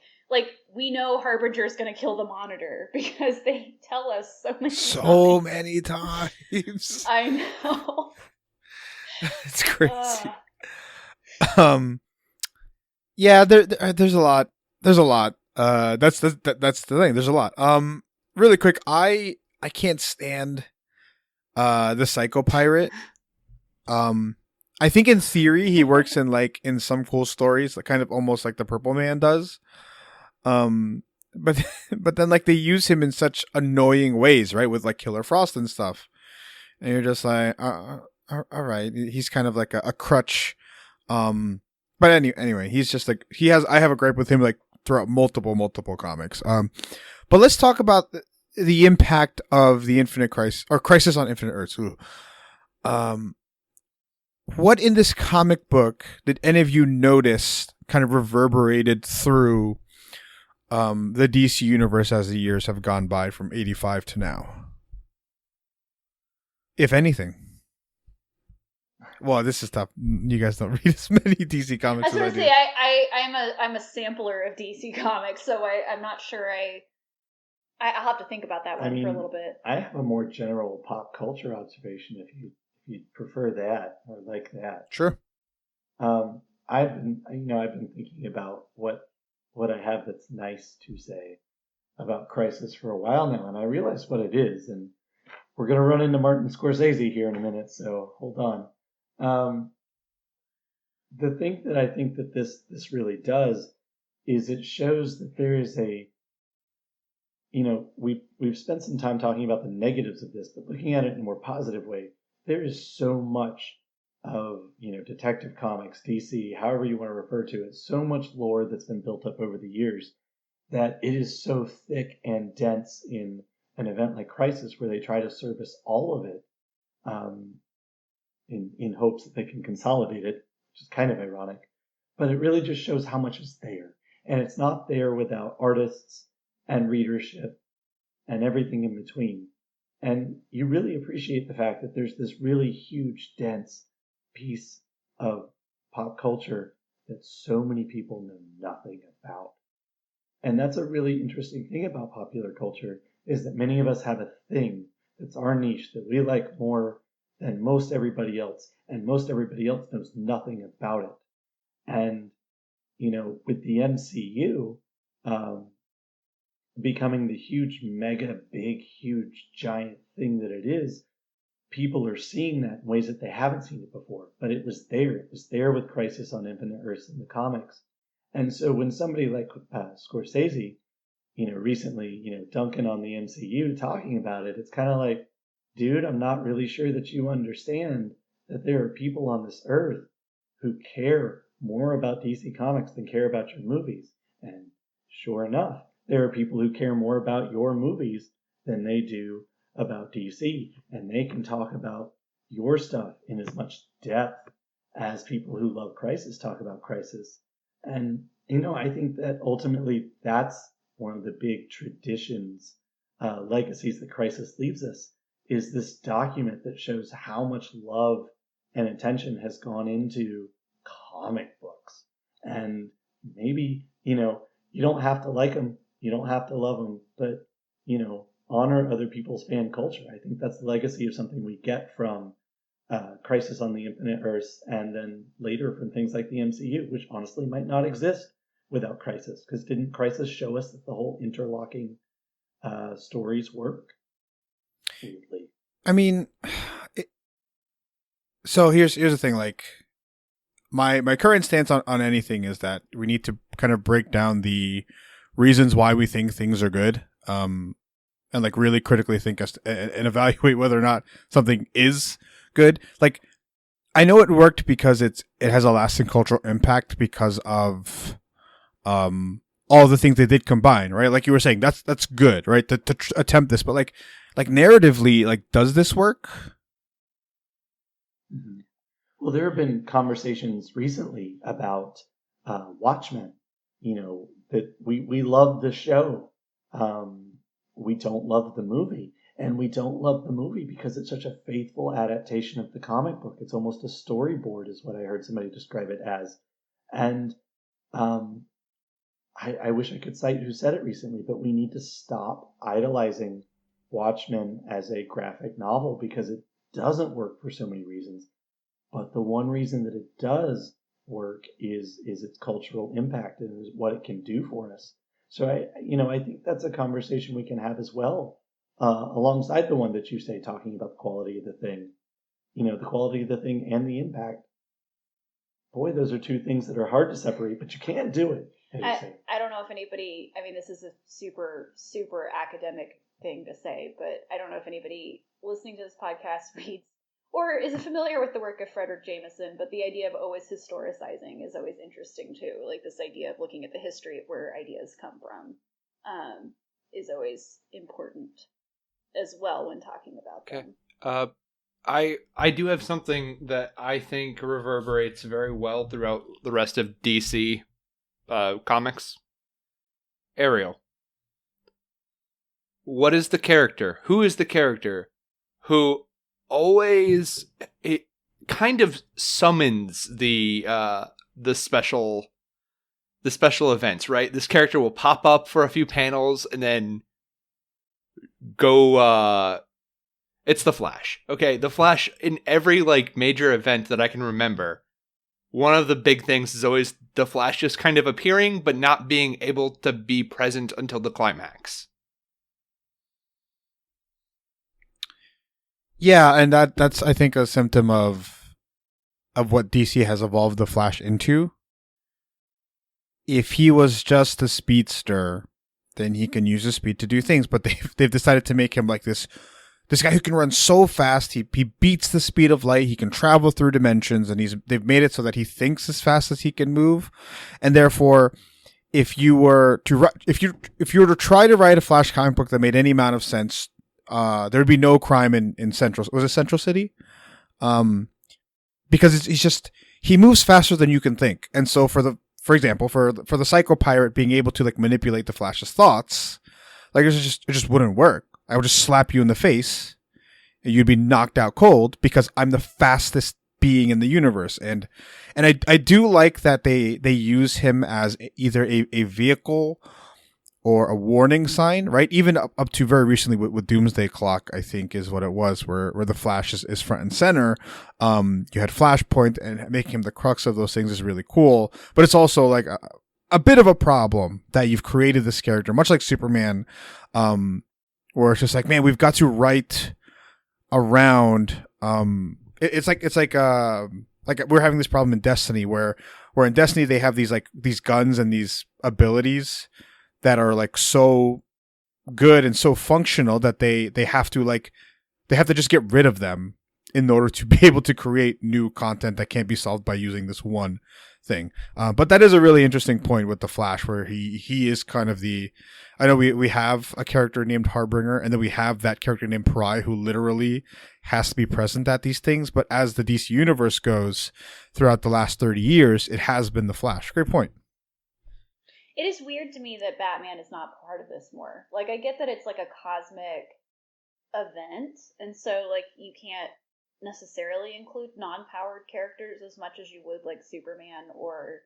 we know Harbinger's going to kill the Monitor because they tell us so many times. I know. It's crazy. Yeah, there's a lot. There's a lot. That's the thing. There's a lot. Really quick, I can't stand the Psycho Pirate. I think in theory he works in some cool stories, like kind of almost like the Purple Man does. Um, but but then like they use him in such annoying ways, right? With like Killer Frost and stuff, and you're just like, all right, he's kind of like a crutch. But anyway, he's just like I have a gripe with him like throughout multiple comics. But let's talk about the impact of the Infinite Crisis or Crisis on Infinite Earths. Ooh. What in this comic book did any of you notice kind of reverberated through the DC universe as the years have gone by from 85 to now? If anything. Well, this is tough. You guys don't read as many DC comics I was as I going to do. say, I'm a sampler of DC comics, so I'm not sure I'll have to think about that one for a little bit. I have a more general pop culture observation if you prefer that or like that. Sure. I've been thinking about what I have that's nice to say about Crisis for a while now, and I realize what it is, and we're gonna run into Martin Scorsese here in a minute, so hold on. The thing that I think that this really does is it shows that there is we've spent some time talking about the negatives of this, but looking at it in a more positive way, there is so much of Detective Comics, DC, however you want to refer to it, so much lore that's been built up over the years that it is so thick and dense in an event like Crisis, where they try to service all of it in hopes that they can consolidate it, which is kind of ironic. But it really just shows how much is there, and it's not there without artists and readership and everything in between. And you really appreciate the fact that there's this really huge, dense piece of pop culture that so many people know nothing about. And that's a really interesting thing about popular culture, is that many of us have a thing that's our niche that we like more than most everybody else, and most everybody else knows nothing about it. And, with the MCU, becoming the huge, mega, big, huge, giant thing that it is, people are seeing that in ways that they haven't seen it before. But it was there. It was there with Crisis on Infinite Earths in the comics. And so when somebody like Scorsese, recently, dunking on the MCU, talking about it, it's kind of like, dude, I'm not really sure that you understand that there are people on this earth who care more about DC Comics than care about your movies. And sure enough, there are people who care more about your movies than they do about DC, and they can talk about your stuff in as much depth as people who love Crisis talk about Crisis. And, I think that ultimately that's one of the big traditions, legacies that Crisis leaves us, is this document that shows how much love and attention has gone into comic books. And maybe, you don't have to like them, you don't have to love them, but, honor other people's fan culture. I think that's the legacy of something we get from Crisis on the Infinite Earths, and then later from things like the MCU, which honestly might not exist without Crisis, because didn't Crisis show us that the whole interlocking stories work? Weirdly. I mean, so here's the thing. Like, my current stance on anything is that we need to kind of break down the reasons why we think things are good, and like really critically think and evaluate whether or not something is good. Like, I know it worked because it has a lasting cultural impact because of all the things they did combine, right? Like you were saying, that's good, right? To attempt this, but like narratively, like, does this work? Mm-hmm. Well, there have been conversations recently about Watchmen. That we love the show. We don't love the movie. And we don't love the movie because it's such a faithful adaptation of the comic book. It's almost a storyboard, is what I heard somebody describe it as. And I wish I could cite who said it recently, but we need to stop idolizing Watchmen as a graphic novel, because it doesn't work for so many reasons. But the one reason that it does work is its cultural impact and what it can do for us. So I think that's a conversation we can have as well, alongside the one that you say, talking about the quality of the thing, the quality of the thing and the impact. boy, those are two things that are hard to separate, but you can do it. I don't know if anybody, I mean, this is a super, super academic thing to say, but I don't know if anybody listening to this podcast reads or is familiar with the work of Frederick Jameson, but the idea of always historicizing is always interesting too. Like this idea of looking at the history of where ideas come from is always important as well when talking about them. I do have something that I think reverberates very well throughout the rest of DC comics. Ariel. What is the character? Who is the character who always it kind of summons the special events, right? This character will pop up for a few panels and then go it's the Flash. Okay, the Flash in every like major event that I can remember. One of the big things is always the Flash just kind of appearing but not being able to be present until the climax. Yeah, and that's I think a symptom of what DC has evolved the Flash into. If he was just a speedster, then he can use his speed to do things, but they've decided to make him like this guy who can run so fast, he beats the speed of light, he can travel through dimensions, and they've made it so that he thinks as fast as he can move. And therefore, if you were to try to write a Flash comic book that made any amount of sense, there'd be no crime in Central. Was it Central City? Because he moves faster than you can think. And so for example, for the Psycho Pirate being able to like manipulate the Flash's thoughts, like it just wouldn't work. I would just slap you in the face and you'd be knocked out cold because I'm the fastest being in the universe. And I do like that they use him as either a vehicle or a warning sign, right? Even up to very recently with Doomsday Clock, I think is what it was, where the Flash is front and center. You had Flashpoint, and making him the crux of those things is really cool. But it's also like a bit of a problem that you've created this character, much like Superman, where it's just like, man, we've got to write around. It's like we're having this problem in Destiny, where in Destiny they have these guns and these abilities that are like so good and so functional that they have to just get rid of them in order to be able to create new content that can't be solved by using this one thing. But that is a really interesting point with the Flash, where he is kind of I know we have a character named Harbinger, and then we have that character named Pry, who literally has to be present at these things. But as the DC universe goes throughout the last 30 years, it has been the Flash. Great point. It is weird to me that Batman is not part of this more. Like, I get that it's like a cosmic event, and so like you can't necessarily include non-powered characters as much as you would like Superman or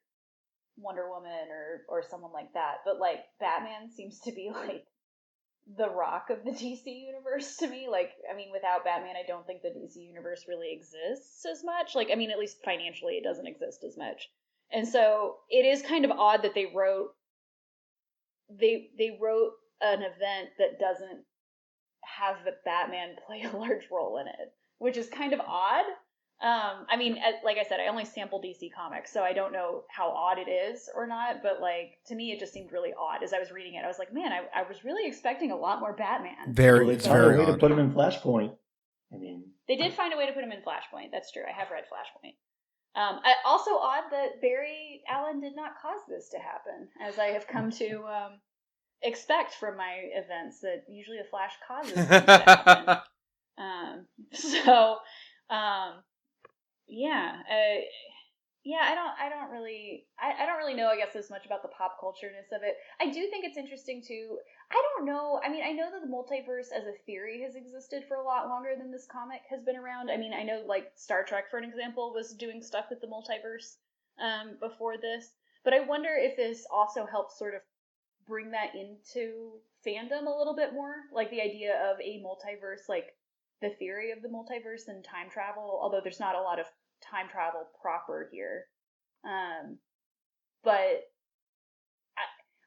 Wonder Woman or someone like that. But like Batman seems to be like the rock of the DC universe to me. Like, I mean, without Batman, I don't think the DC universe really exists as much. Like, I mean, at least financially, it doesn't exist as much. And so it is kind of odd that they wrote an event that doesn't have the Batman play a large role in it, which is kind of odd. I mean, like I said, I only sample DC comics, so I don't know how odd it is or not, but like to me it just seemed really odd. As I was reading it, I was like, man, I was really expecting a lot more Batman. It's very odd. Way to put him in Flashpoint. I mean, they did find a way to put him in Flashpoint. That's true. I have read Flashpoint. Also odd that Barry Allen did not cause this to happen, as I have come to expect from my events, that usually the Flash causes things to happen. I don't really know, I guess, as much about the pop cultureness of it. I do think it's interesting too. I don't know. I mean, I know that the multiverse as a theory has existed for a lot longer than this comic has been around. I mean, I know like Star Trek, for an example, was doing stuff with the multiverse before this. But I wonder if this also helps sort of bring that into fandom a little bit more, like the idea of a multiverse, like the theory of the multiverse and time travel, although there's not a lot of time travel proper here. But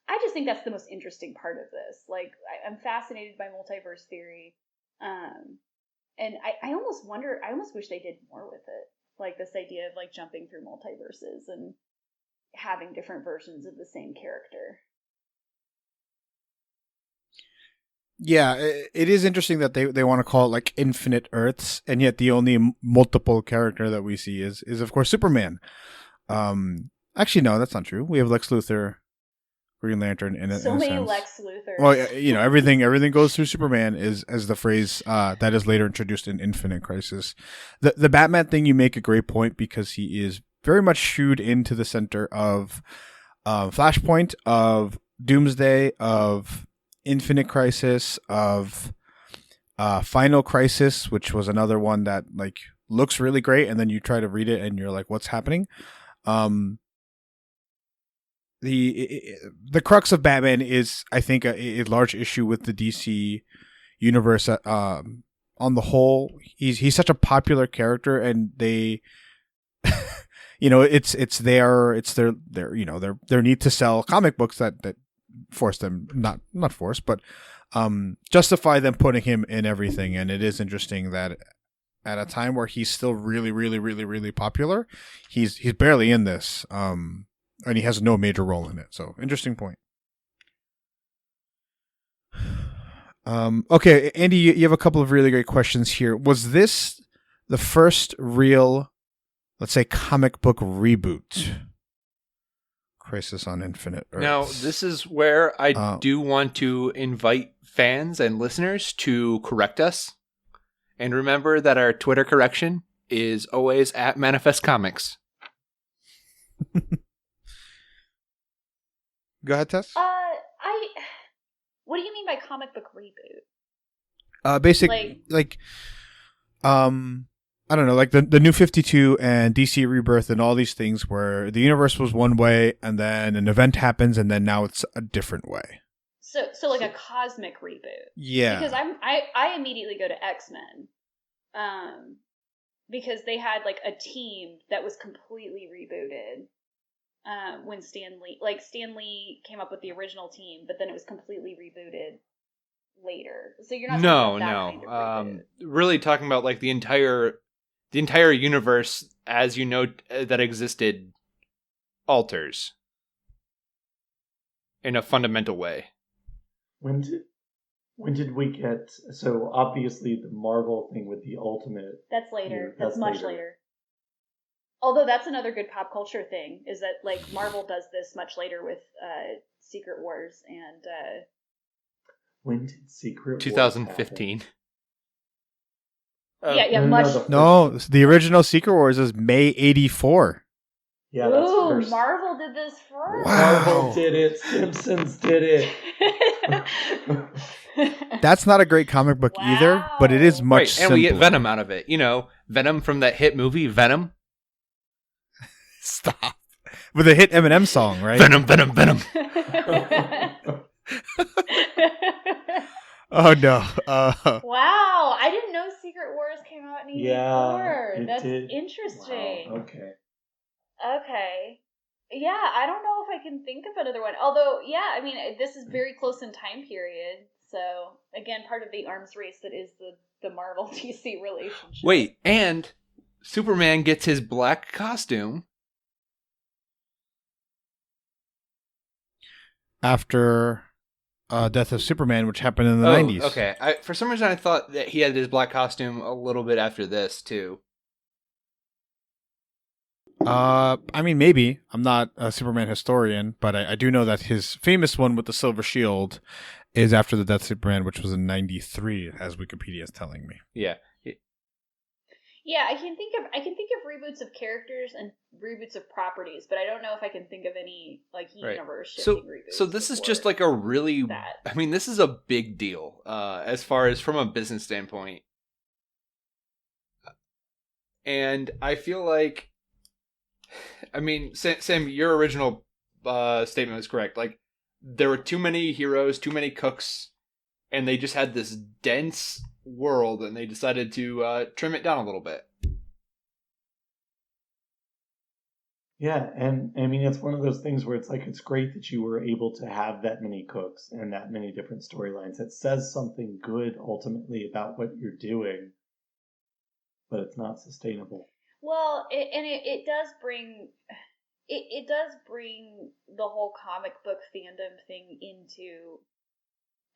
I just think that's the most interesting part of this. Like, I'm fascinated by multiverse theory. And I almost wonder, I almost wish they did more with it. like this idea of like jumping through multiverses and having different versions of the same character. Yeah, it is interesting that they want to call it like Infinite Earths, and yet the only multiple character that we see is of course Superman. Actually, no, that's not true. We have Lex Luthor, Green Lantern, in So a many sense. Lex Luthors. Well, you know, everything goes through Superman is as the phrase that is later introduced in Infinite Crisis. The Batman thing, you make a great point because he is very much shoed into the center of Flashpoint, of Doomsday, of Infinite Crisis, of Final Crisis, which was another one that like looks really great, and then you try to read it and you're like, what's happening? The crux of Batman is, I think, a large issue with the DC universe. On the whole, he's such a popular character, and they, you know, it's their you know their need to sell comic books that force them not force, but justify them putting him in everything. And it is interesting that at a time where he's still really, really, really, really popular, he's barely in this. And he has no major role in it. So, interesting point. Okay, Andy, you have a couple of really great questions here. Was this the first real, let's say, comic book reboot? Crisis on Infinite Earths. Now, this is where I do want to invite fans and listeners to correct us. And remember that our Twitter correction is always at Manifest Comics. Go ahead, Tess. What do you mean by comic book reboot? I don't know, like the New 52 and DC Rebirth and all these things where the universe was one way and then an event happens and then now it's a different way. So like a cosmic reboot. Yeah. Because I immediately go to X-Men. Because they had like a team that was completely rebooted. When Stan Lee came up with the original team, but then it was completely rebooted later. So you're not no. kind of reboot. Really talking about like the entire universe as you know that existed alters in a fundamental way. When did we get, so obviously the Marvel thing with the Ultimate? That's later. That's much later. Although that's another good pop culture thing, is that like Marvel does this much later with Secret Wars and when did Secret 2015. Wars much. No, the original Secret Wars is May '84. Yeah, that's Ooh, first. Marvel did this first. Wow. Marvel did it. Simpsons did it. That's not a great comic book either, but it is much right, and simpler. we get Venom out of it. You know, Venom from that hit movie, Venom. Stop. With a hit Eminem song, right? Venom, Venom, Venom. Oh, no. Wow, I didn't know Secret Wars came out in '84. Yeah, That's did. interesting. Wow, okay. Okay. Yeah, I don't know if I can think of another one. Although, yeah, I mean, this is very close in time period. So, again, part of the arms race that is the Marvel DC relationship. Wait, and Superman gets his black costume After Death of Superman, which happened in the 90s. Okay. For some reason, I thought that he had his black costume a little bit after this, too. I mean, maybe. I'm not a Superman historian, but I do know that his famous one with the silver shield is after the Death of Superman, which was in '93, as Wikipedia is telling me. Yeah. Yeah, I can think of reboots of characters and reboots of properties, but I don't know if I can think of any like universe shifting reboots. So this is just like a really, I mean, this is a big deal as far as from a business standpoint. And I feel like, I mean, Sam, your original statement was correct. Like, there were too many heroes, too many cooks, and they just had this dense world, and they decided to trim it down a little bit. Yeah, and I mean, it's one of those things where it's like, it's great that you were able to have that many cooks and that many different storylines. It says something good ultimately about what you're doing, but it's not sustainable. Well, it does bring it does bring the whole comic book fandom thing into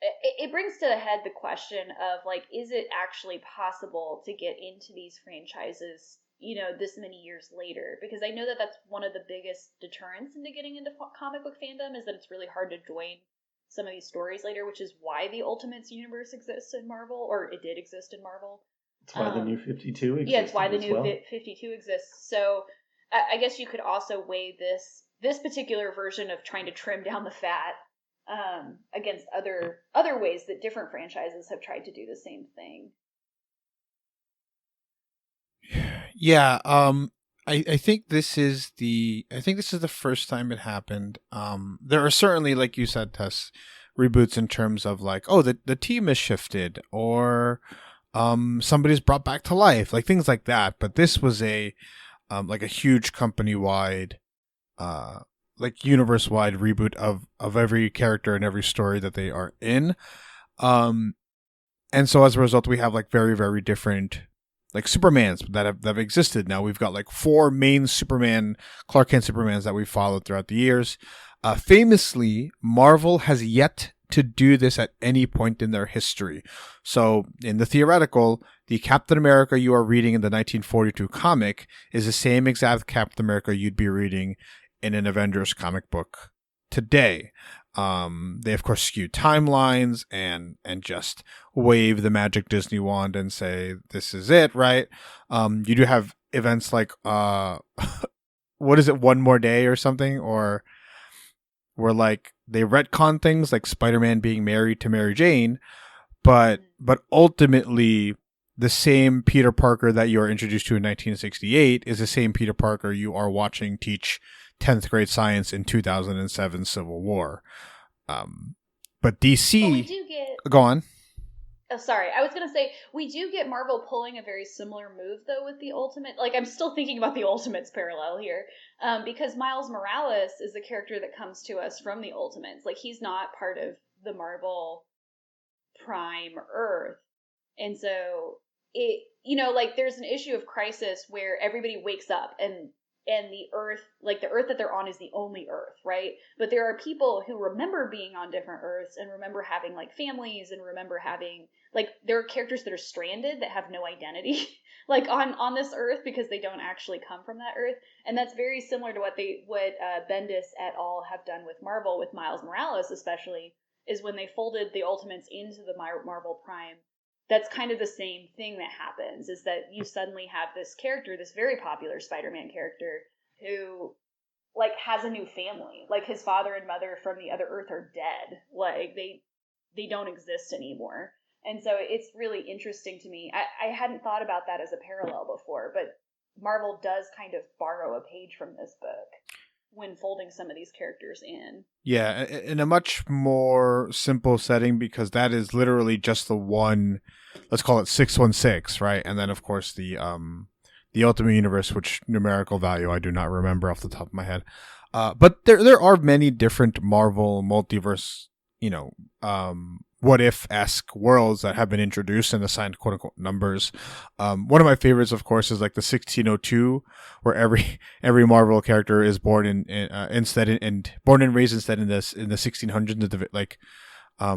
it brings to the head the question of like, is it actually possible to get into these franchises, this many years later? Because I know that that's one of the biggest deterrents into getting into comic book fandom is that it's really hard to join some of these stories later, which is why the Ultimates universe exists in Marvel, or it did exist in Marvel. It's why the New 52 exists. Yeah, it's why the New well. 52 exists. So I guess you could also weigh this particular version of trying to trim down the fat against other ways that different franchises have tried to do the same thing. Yeah, I think this is the first time it happened. There are certainly, like you said, Tess, reboots in terms of like, oh, the team is shifted, or somebody's brought back to life, like things like that. But this was a like a huge company wide like universe wide reboot of every character and every story that they are in. And so as a result, we have like very, very different like Supermans that have existed. Now we've got like 4 main Clark Kent Supermans that we've followed throughout the years. Famously, Marvel has yet to do this at any point in their history. So in the theoretical, the Captain America you are reading in the 1942 comic is the same exact Captain America you'd be reading in an Avengers comic book today. They of course skew timelines and just wave the magic Disney wand and say this is it, right? You do have events like what is it, One More Day or something, or where like they retcon things like Spider-Man being married to Mary Jane, but ultimately the same Peter Parker that you are introduced to in 1968 is the same Peter Parker you are watching teach 10th grade science in 2007 Civil War. But DC... But we do get... Go on. Oh, sorry. I was going to say, we do get Marvel pulling a very similar move, though, with the Ultimate. Like, I'm still thinking about the Ultimates parallel here. Because Miles Morales is the character that comes to us from the Ultimates. Like, he's not part of the Marvel Prime Earth. And so, like, there's an issue of Crisis where everybody wakes up and the Earth, like the Earth that they're on is the only Earth, right? But there are people who remember being on different Earths and remember having like families and remember having like, there are characters that are stranded that have no identity like on this Earth because they don't actually come from that Earth. And that's very similar to what Bendis et al. Have done with Marvel, with Miles Morales especially, is when they folded the Ultimates into the Marvel Prime. That's kind of the same thing that happens, is that you suddenly have this character, this very popular Spider-Man character, who, like, has a new family. Like, his father and mother from the other Earth are dead. Like, they don't exist anymore. And so it's really interesting to me. I hadn't thought about that as a parallel before, but Marvel does kind of borrow a page from this book when folding some of these characters in. Yeah, in a much more simple setting, because that is literally just the one, let's call it 616, right? And then of course the Ultimate Universe, which numerical value I do not remember off the top of my head. But there are many different Marvel multiverse, what if-esque worlds that have been introduced and assigned quote unquote numbers. One of my favorites, of course, is like the 1602, where every Marvel character is born born and raised instead in the 1600s. Like, I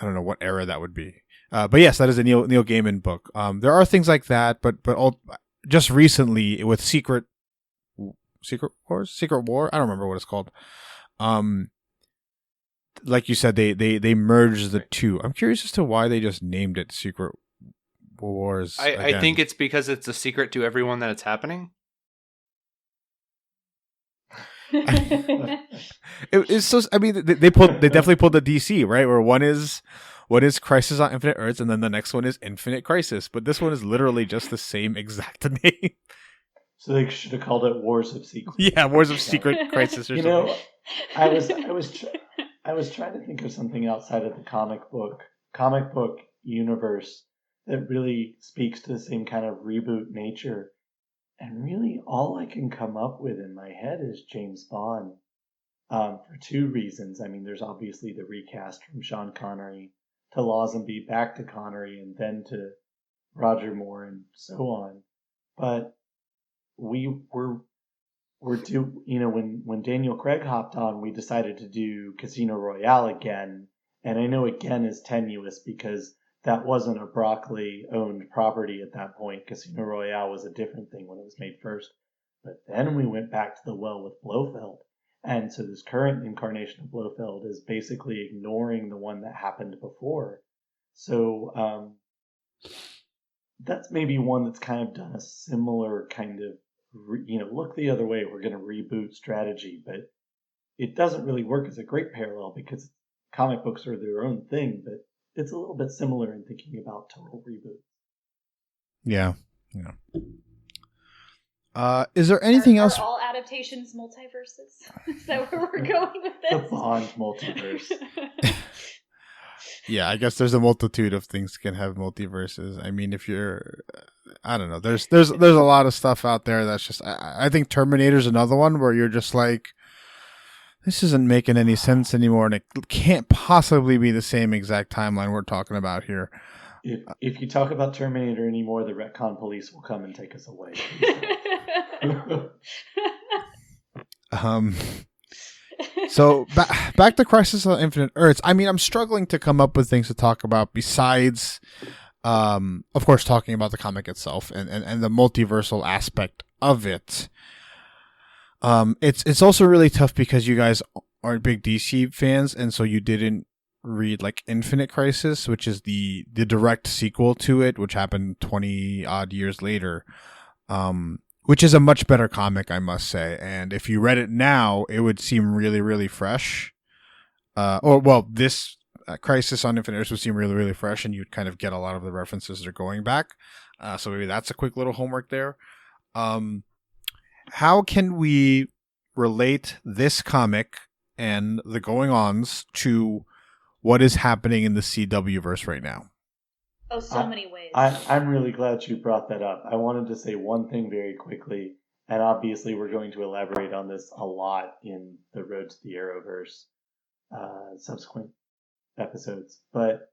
don't know what era that would be. But yes, that is a Neil Gaiman book. There are things like that, but just recently with Secret War. I don't remember what it's called. Like you said, they merged the two. I'm curious as to why they just named it Secret Wars. I think it's because it's a secret to everyone that it's happening. It's so. I mean, they definitely pulled the DC, right, where one is Crisis on Infinite Earths, and then the next one is Infinite Crisis. But this one is literally just the same exact name. So they should have called it Wars of Secret. Yeah, Wars of Secret Crisis or something. I was trying to think of something outside of the comic book universe that really speaks to the same kind of reboot nature. And really all I can come up with in my head is James Bond, for 2 reasons. I mean, there's obviously the recast from Sean Connery to Lazenby, back to Connery, and then to Roger Moore and so on. But we're do when Daniel Craig hopped on, we decided to do Casino Royale again, and I know again is tenuous because that wasn't a Broccoli owned property at that point. Casino Royale was a different thing when it was made first, but then we went back to the well with Blofeld, and so this current incarnation of Blofeld is basically ignoring the one that happened before. So that's maybe one that's kind of done a similar kind of look the other way, we're going to reboot strategy, but it doesn't really work as a great parallel because comic books are their own thing, but it's a little bit similar in thinking about total reboot. Yeah. Is there anything else? Are all adaptations multiverses? Is that where we're going with this? The Bond multiverse. Yeah, I guess there's a multitude of things can have multiverses. I mean, if you're, I don't know, there's a lot of stuff out there that's just. I think Terminator's another one where you're just like, this isn't making any sense anymore, and it can't possibly be the same exact timeline we're talking about here. If you talk about Terminator anymore, the retcon police will come and take us away. So back to Crisis on Infinite Earths. I mean, I'm struggling to come up with things to talk about besides, of course, talking about the comic itself and the multiversal aspect of it. It's also really tough because you guys aren't big DC fans, and so you didn't read like Infinite Crisis, which is the direct sequel to it, which happened 20 odd years later. Which is a much better comic, I must say. And if you read it now, it would seem really, really fresh. This Crisis on Infinite Earths would seem really, really fresh, and you'd kind of get a lot of the references that are going back. So maybe that's a quick little homework there. How can we relate this comic and the going-ons to what is happening in the CW verse right now? Oh, so many ways. I'm really glad you brought that up. I wanted to say one thing very quickly, and obviously we're going to elaborate on this a lot in the Road to the Arrowverse subsequent episodes. But,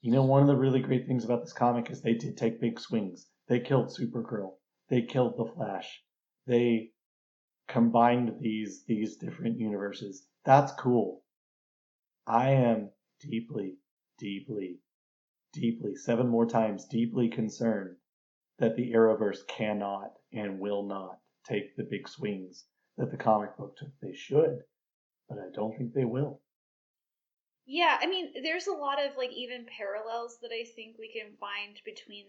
one of the really great things about this comic is they did take big swings. They killed Supergirl. They killed the Flash. They combined these different universes. That's cool. I am deeply, deeply, deeply, 7 more times, deeply concerned that the Arrowverse cannot and will not take the big swings that the comic book took. They should, but I don't think they will. Yeah, I mean, there's a lot of even parallels that I think we can find between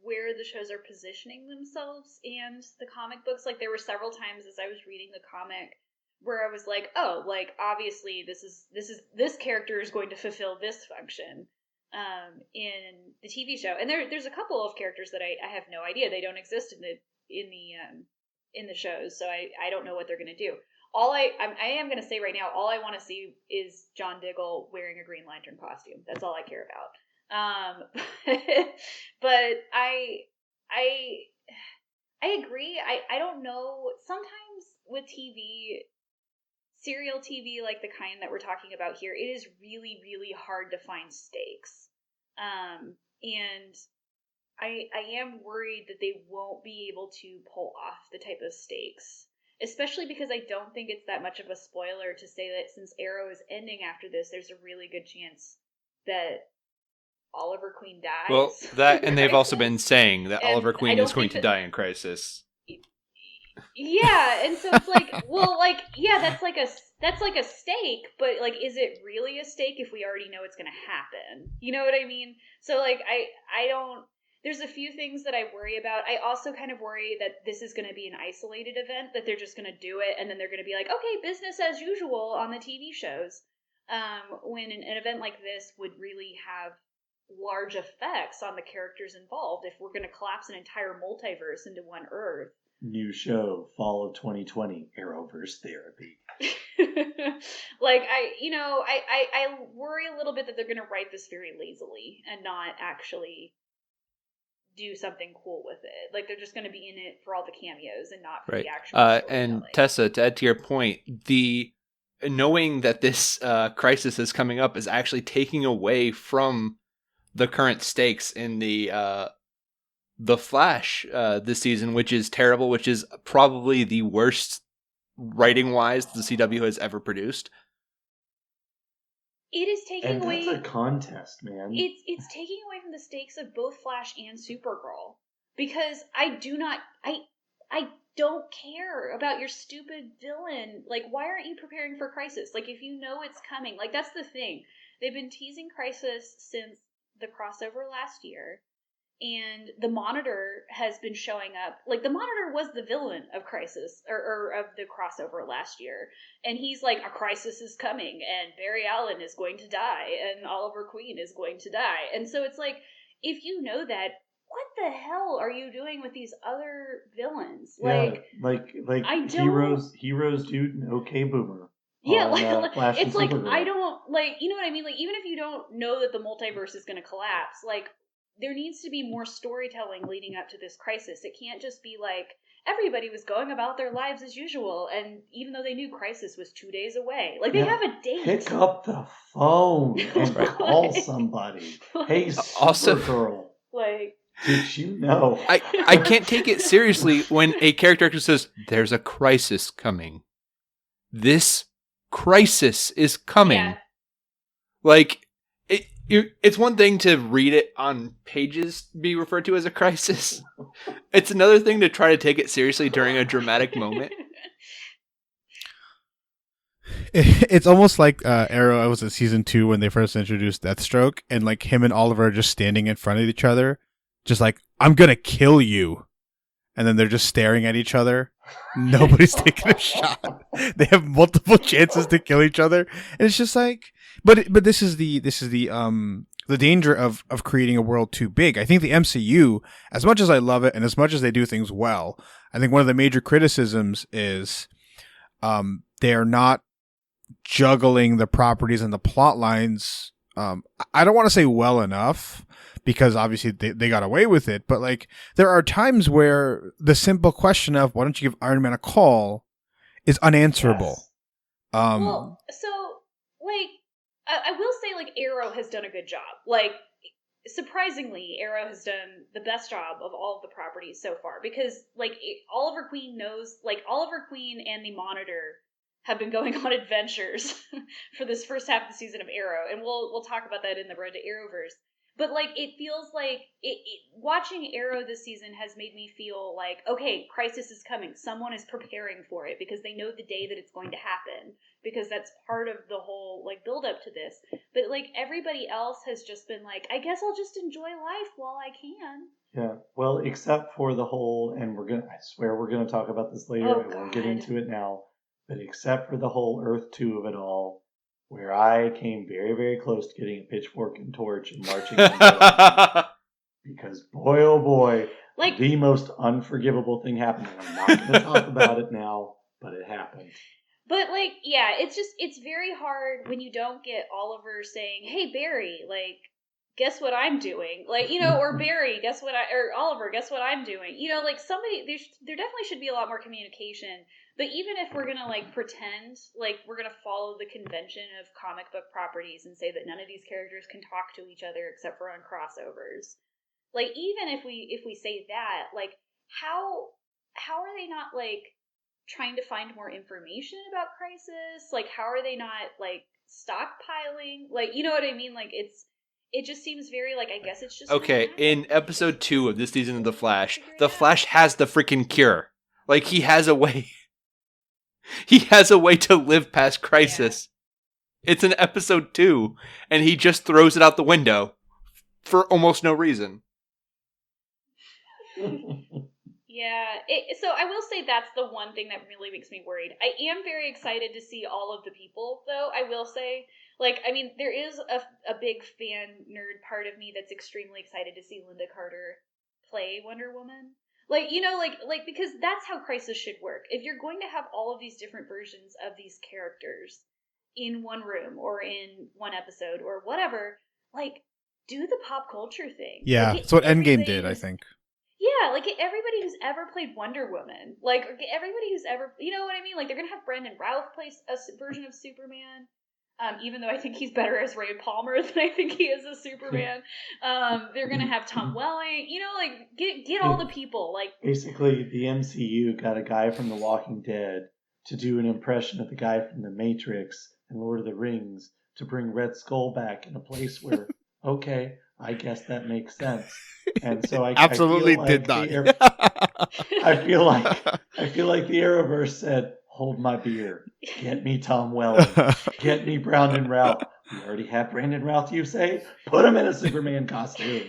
where the shows are positioning themselves and the comic books. Like, there were several times as I was reading the comic where I was like, oh, obviously this character is going to fulfill this function in the TV show. And there's a couple of characters that I have no idea. They don't exist in the shows, so I don't know what they're going to do. I am going to say right now, all I want to see is John Diggle wearing a Green Lantern costume. That's all I care about. But I agree. I don't know. Sometimes with TV, serial TV, like the kind that we're talking about here, it is really, really hard to find stakes. And I am worried that they won't be able to pull off the type of stakes, especially because I don't think it's that much of a spoiler to say that since Arrow is ending after this, there's a really good chance that Oliver Queen dies. Well, that, and they've also been saying that Oliver Queen is going to die in Crisis. Yeah, and so it's that's like a stake, but is it really a stake if we already know it's going to happen? You know what I mean? So I don't. There's a few things that I worry about. I also kind of worry that this is going to be an isolated event, that they're just going to do it and then they're going to be like, okay, business as usual on the TV shows. When an event like this would really have large effects on the characters involved if we're going to collapse an entire multiverse into one Earth. New show, fall of 2020, Arrowverse Therapy. I worry a little bit that they're going to write this very lazily and not actually do something cool with it. They're just going to be in it for all the cameos and not for the actual and Tessa, to add to your point, the knowing that this crisis is coming up is actually taking away from the current stakes in the The Flash this season, which is terrible, which is probably the worst writing-wise the CW has ever produced. It is taking And away. that's a contest, man. It's taking away from the stakes of both Flash and Supergirl, because I don't care about your stupid villain. Like, why aren't you preparing for Crisis? Like, if you know it's coming, like, that's the thing. They've been teasing Crisis since the crossover last year, and the Monitor has been showing up. Like, the Monitor was the villain of Crisis, or of the crossover last year, and he's like, a crisis is coming, and Barry Allen is going to die, and Oliver Queen is going to die. And so it's like, if you know that, what the hell are you doing with these other villains? Like, like I don't. heroes, dude, and okay, boomer. Yeah, on, Flash it's and like, Supergirl. I don't, like, you know what I mean? Like, even if you don't know that the multiverse is going to collapse, like, there needs to be more storytelling leading up to this crisis. It can't just be like, everybody was going about their lives as usual, and even though they knew Crisis was 2 days away, like, they have a date. Pick up the phone and call somebody. Hey, Also- Supergirl, Like, did you know? I can't take it seriously when a character actor says, "There's a crisis coming. This crisis is coming." yeah. Like, it's one thing to read it on pages be referred to as a crisis. It's another thing to try to take it seriously during a dramatic moment. It's almost like Arrow. I was at season 2 when they first introduced Deathstroke, and like him and Oliver are just standing in front of each other, just like, "I'm gonna kill you," and then they're just staring at each other. Nobody's taking a shot. They have multiple chances to kill each other, and it's just like, but this is the danger of creating a world too big. I think the MCU, as much as I love it and as much as they do things well, I think one of the major criticisms is they are not juggling the properties and the plot lines. I don't want to say well enough, because obviously they got away with it, but like, there are times where the simple question of, why don't you give Iron Man a call, is unanswerable. Yes. Well, so, like, I will say, like, Arrow has done a good job. Like, surprisingly, Arrow has done the best job of all of the properties so far, because, like, Oliver Queen knows, like, Oliver Queen and the Monitor have been going on adventures for this first half of the season of Arrow, and we'll talk about that in the Road to Arrowverse. But, like, it feels like watching Arrow this season has made me feel like, okay, Crisis is coming. Someone is preparing for it because they know the day that it's going to happen, because that's part of the whole, like, build up to this. But, like, everybody else has just been like, I guess I'll just enjoy life while I can. Yeah, well, except for the whole, and I swear we're gonna talk about this later. Oh, I won't get God. into it now, but except for the whole Earth 2 of it all, where I came very, very close to getting a pitchfork and torch and marching on because boy, oh boy, Like, the most unforgivable thing happened. And I'm not going to talk about it now, but it happened. but, like, yeah, it's very hard when you don't get Oliver saying, hey, Barry, like, guess what I'm doing? Like, you know, or Barry, or Oliver, guess what I'm doing? You know, like, there definitely should be a lot more communication. But even if we're gonna, like, pretend like we're gonna follow the convention of comic book properties and say that none of these characters can talk to each other except for on crossovers, like, even if we say that, like, how are they not, like, trying to find more information about Crisis? Like, how are they not, like, stockpiling? Like, you know what I mean? Like, it just seems very, like, I guess it's just Okay, in episode 2 of this season of The Flash, The Figure it out. Flash has the freaking cure. Like, he has a way. He has a way to live past Crisis. It's in episode 2, and he just throws it out the window for almost no reason. Yeah, so I will say that's the one thing that really makes me worried. I am very excited to see all of the people, though, I will say. Like, I mean, there is a big fan nerd part of me that's extremely excited to see Linda Carter play Wonder Woman. Like, you know, like because that's how Crisis should work. If you're going to have all of these different versions of these characters in one room or in one episode or whatever, like, do the pop culture thing. Yeah, Like, that's what Endgame everybody did, I who's- think. Yeah, like, everybody who's ever played Wonder Woman, like, everybody who's ever, you know what I mean? Like, they're gonna have Brandon Routh play a version of Superman. Even though I think he's better as Ray Palmer than I think he is as Superman. They're gonna have Tom Welling. Get all the people. Like, basically, the MCU got a guy from The Walking Dead to do an impression of the guy from The Matrix and Lord of the Rings to bring Red Skull back in a place where, okay, I guess that makes sense. And so Absolutely I feel did like not. I feel like the Arrowverse said, "Hold my beer. Get me Tom Welling. Get me Brandon Routh. We already have Brandon Routh. You say? Put him in a Superman costume."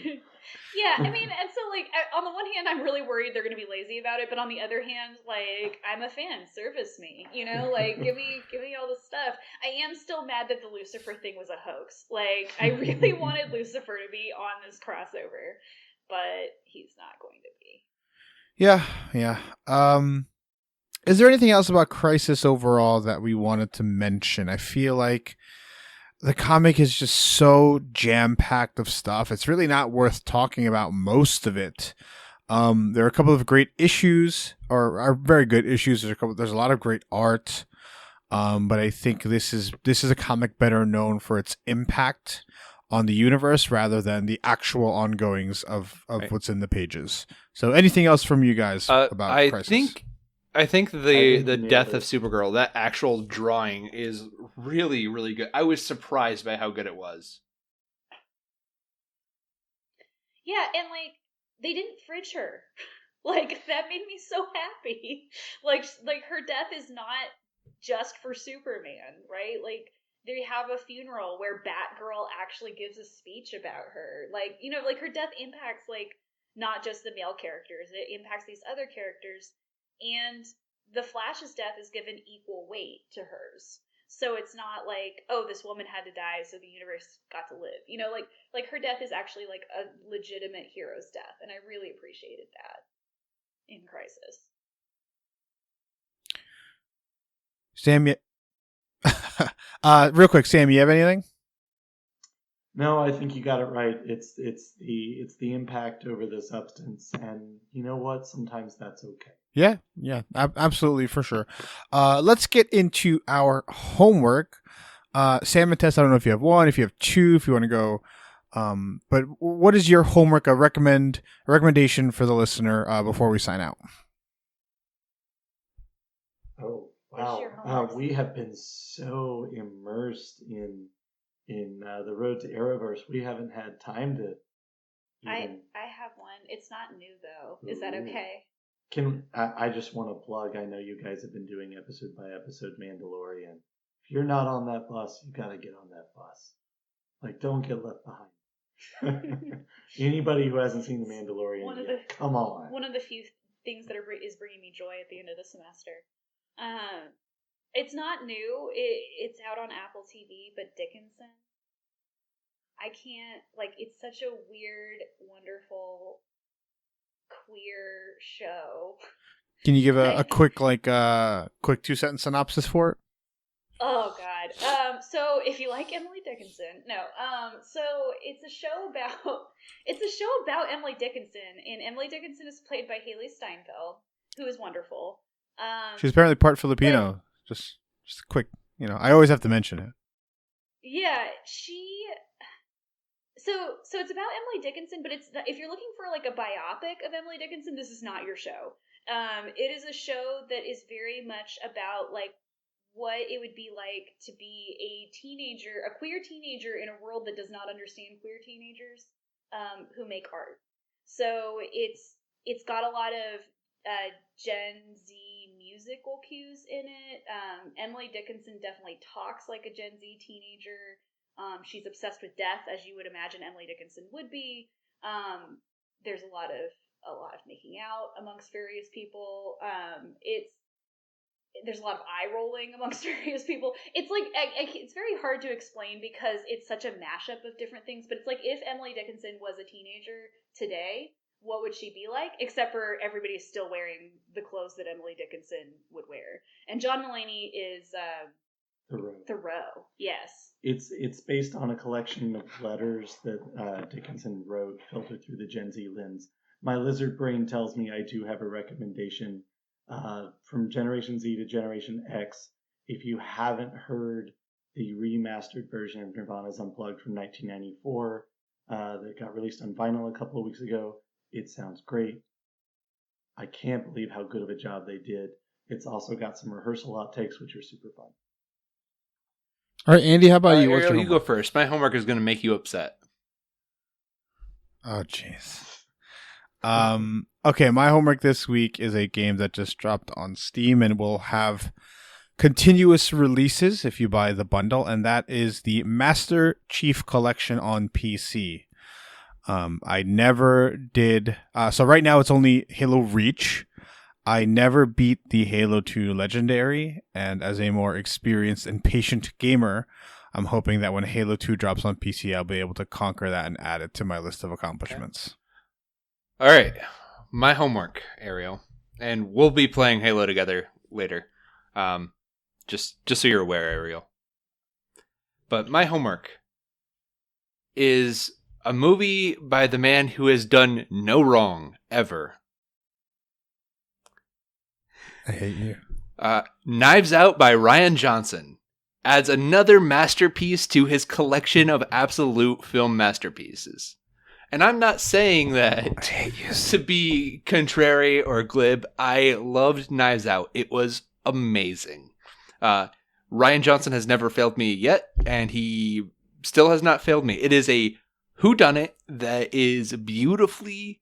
yeah, I mean, and so like on the one hand, I'm really worried they're gonna be lazy about it, but on the other hand, like I'm a fan. Service me, like give me all the stuff. I am still mad that the Lucifer thing was a hoax. Like I really wanted Lucifer to be on this crossover, but he's not going to be. Yeah. Is there anything else about Crisis overall that we wanted to mention? I feel like the comic is just so jam-packed of stuff. It's really not worth talking about most of it. There are a couple of great issues, or are very good issues. There's a lot of great art. But I think this is a comic better known for its impact on the universe rather than the actual ongoings of Right. what's in the pages. So anything else from you guys about I Crisis? I think think the you nailed death it. of Supergirl, that actual drawing is really, really good. I was surprised by how good it was. Yeah, and like they didn't fridge her. Like that made me so happy. Like her death is not just for Superman, right? Like they have a funeral where Batgirl actually gives a speech about her. Like, like her death impacts like not just the male characters, it impacts these other characters, and the Flash's death is given equal weight to hers. So it's not like, oh, this woman had to die so the universe got to live. Like her death is actually like a legitimate hero's death, and I really appreciated that in Crisis. Sam, real quick, Sam, you have anything? No, I think you got it right. It's the impact over the substance, and you know what? Sometimes that's okay. Yeah, absolutely, for sure. Let's get into our homework. Sam and Tess, I don't know if you have one, if you have two, if you want to go. But what is your homework? A recommendation for the listener before we sign out. Oh What's your wow! homework? We have been so immersed in the road to Arrowverse, we haven't had time to even. I have one. It's not new though. Is that Ooh. okay? I just want to plug. I know you guys have been doing episode by episode Mandalorian. If you're not on that bus, you got to get on that bus. Like, don't get left behind. Anybody who hasn't seen the Mandalorian One of yet, the come on. one of the few things that is bringing me joy at the end of the semester. It's not new. It's out on Apple TV, but Dickinson. I can't it's such a weird, wonderful, queer show. Can you give a Like, quick 2-sentence synopsis for it? oh God. So if you like Emily Dickinson, no. So it's a show about Emily Dickinson, and Emily Dickinson is played by Haley Steinfeld, who is wonderful. She's apparently part Filipino. Just quick, I always have to mention it. Yeah, So it's about Emily Dickinson, but if you're looking for like a biopic of Emily Dickinson, this is not your show. It is a show that is very much about like what it would be like to be a queer teenager in a world that does not understand queer teenagers who make art. So it's got a lot of Gen Z musical cues in it. Emily Dickinson definitely talks like a Gen Z teenager. She's obsessed with death, as you would imagine Emily Dickinson would be. There's a lot of making out amongst various people. There's a lot of eye rolling amongst various people. It's like it's very hard to explain because it's such a mashup of different things. But it's like if Emily Dickinson was a teenager today, what would she be like? Except for everybody's still wearing the clothes that Emily Dickinson would wear. And John Mulaney is Thoreau. Yes. It's based on a collection of letters that Dickinson wrote, filtered through the Gen Z lens. My lizard brain tells me I do have a recommendation from Generation Z to Generation X. If you haven't heard the remastered version of Nirvana's Unplugged from 1994 that got released on vinyl a couple of weeks ago. It sounds great. I can't believe how good of a job they did. It's also got some rehearsal outtakes, which are super fun. All right, Andy, how about you? What's Ariel, your you go first. My homework is going to make you upset. Oh, jeez. Okay, my homework this week is a game that just dropped on Steam and will have continuous releases if you buy the bundle, and that is the Master Chief Collection on PC. I never did. So right now it's only Halo Reach. I never beat the Halo 2 Legendary, and as a more experienced and patient gamer, I'm hoping that when Halo 2 drops on PC, I'll be able to conquer that and add it to my list of accomplishments. All right. My homework, Ariel. And we'll be playing Halo together later. Just so you're aware, Ariel. But my homework is a movie by the man who has done no wrong ever. I hate you. Knives Out by Rian Johnson adds another masterpiece to his collection of absolute film masterpieces. And I'm not saying that to be contrary or glib. I loved Knives Out. It was amazing. Rian Johnson has never failed me yet, and he still has not failed me. It is a whodunit that is beautifully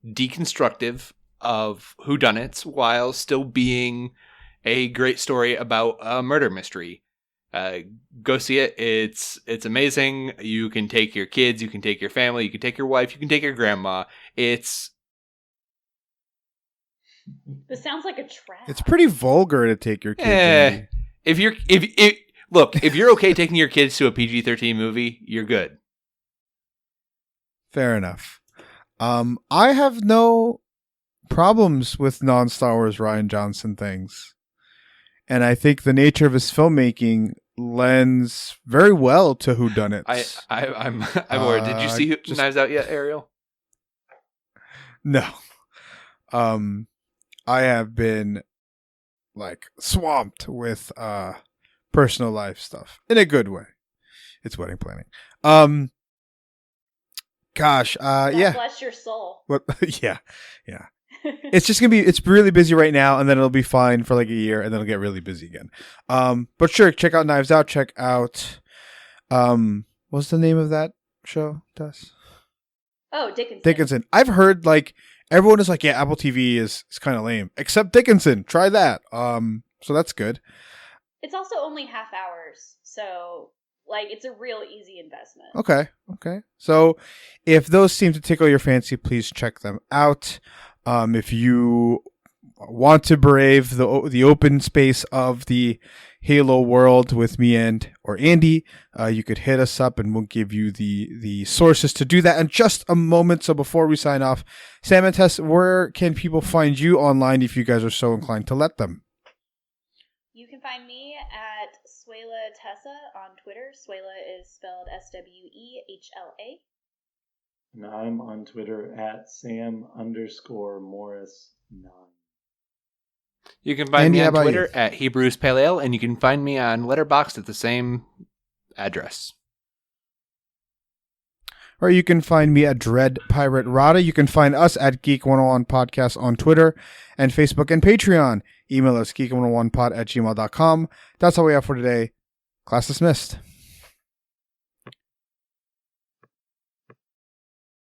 deconstructive of whodunits while still being a great story about a murder mystery. Go see it. It's amazing. You can take your kids, you can take your family, you can take your wife, you can take your grandma. This sounds like a trap. It's pretty vulgar to take your kids. If you're okay taking your kids to a PG-13 movie, you're good. Fair enough. I have no problems with non-Star Wars Rian Johnson things. And I think the nature of his filmmaking lends very well to whodunits. I'm aware. Did you see Knives Out yet, Ariel? No. I have been swamped with personal life stuff in a good way. It's wedding planning. Gosh, yeah. Bless your soul. What? Yeah. It's just it's really busy right now, and then it'll be fine for a year, and then it'll get really busy again. But sure, check out Knives Out. Check out, what's the name of that show, Tess? Oh, Dickinson. Dickinson. I've heard everyone is yeah, Apple TV is kind of lame, except Dickinson. Try that. So that's good. It's also only half hours, so it's a real easy investment. Okay. So if those seem to tickle your fancy, please check them out. If you want to brave the open space of the Halo world with me or Andy, you could hit us up and we'll give you the sources to do that in just a moment. So before we sign off, Sam and Tess, where can people find you online if you guys are so inclined to let them? You can find me at Swela Tessa on Twitter. Swela is spelled SWEHLA. And I'm on Twitter at Sam_Morris9. You can find me on Twitter at Hebrews Pale Ale, and you can find me on Letterboxd at the same address. Or you can find me at Dread Pirate Rada. You can find us at Geek 101 Podcast on Twitter and Facebook and Patreon. Email us geek101pod@gmail.com. That's all we have for today. Class dismissed.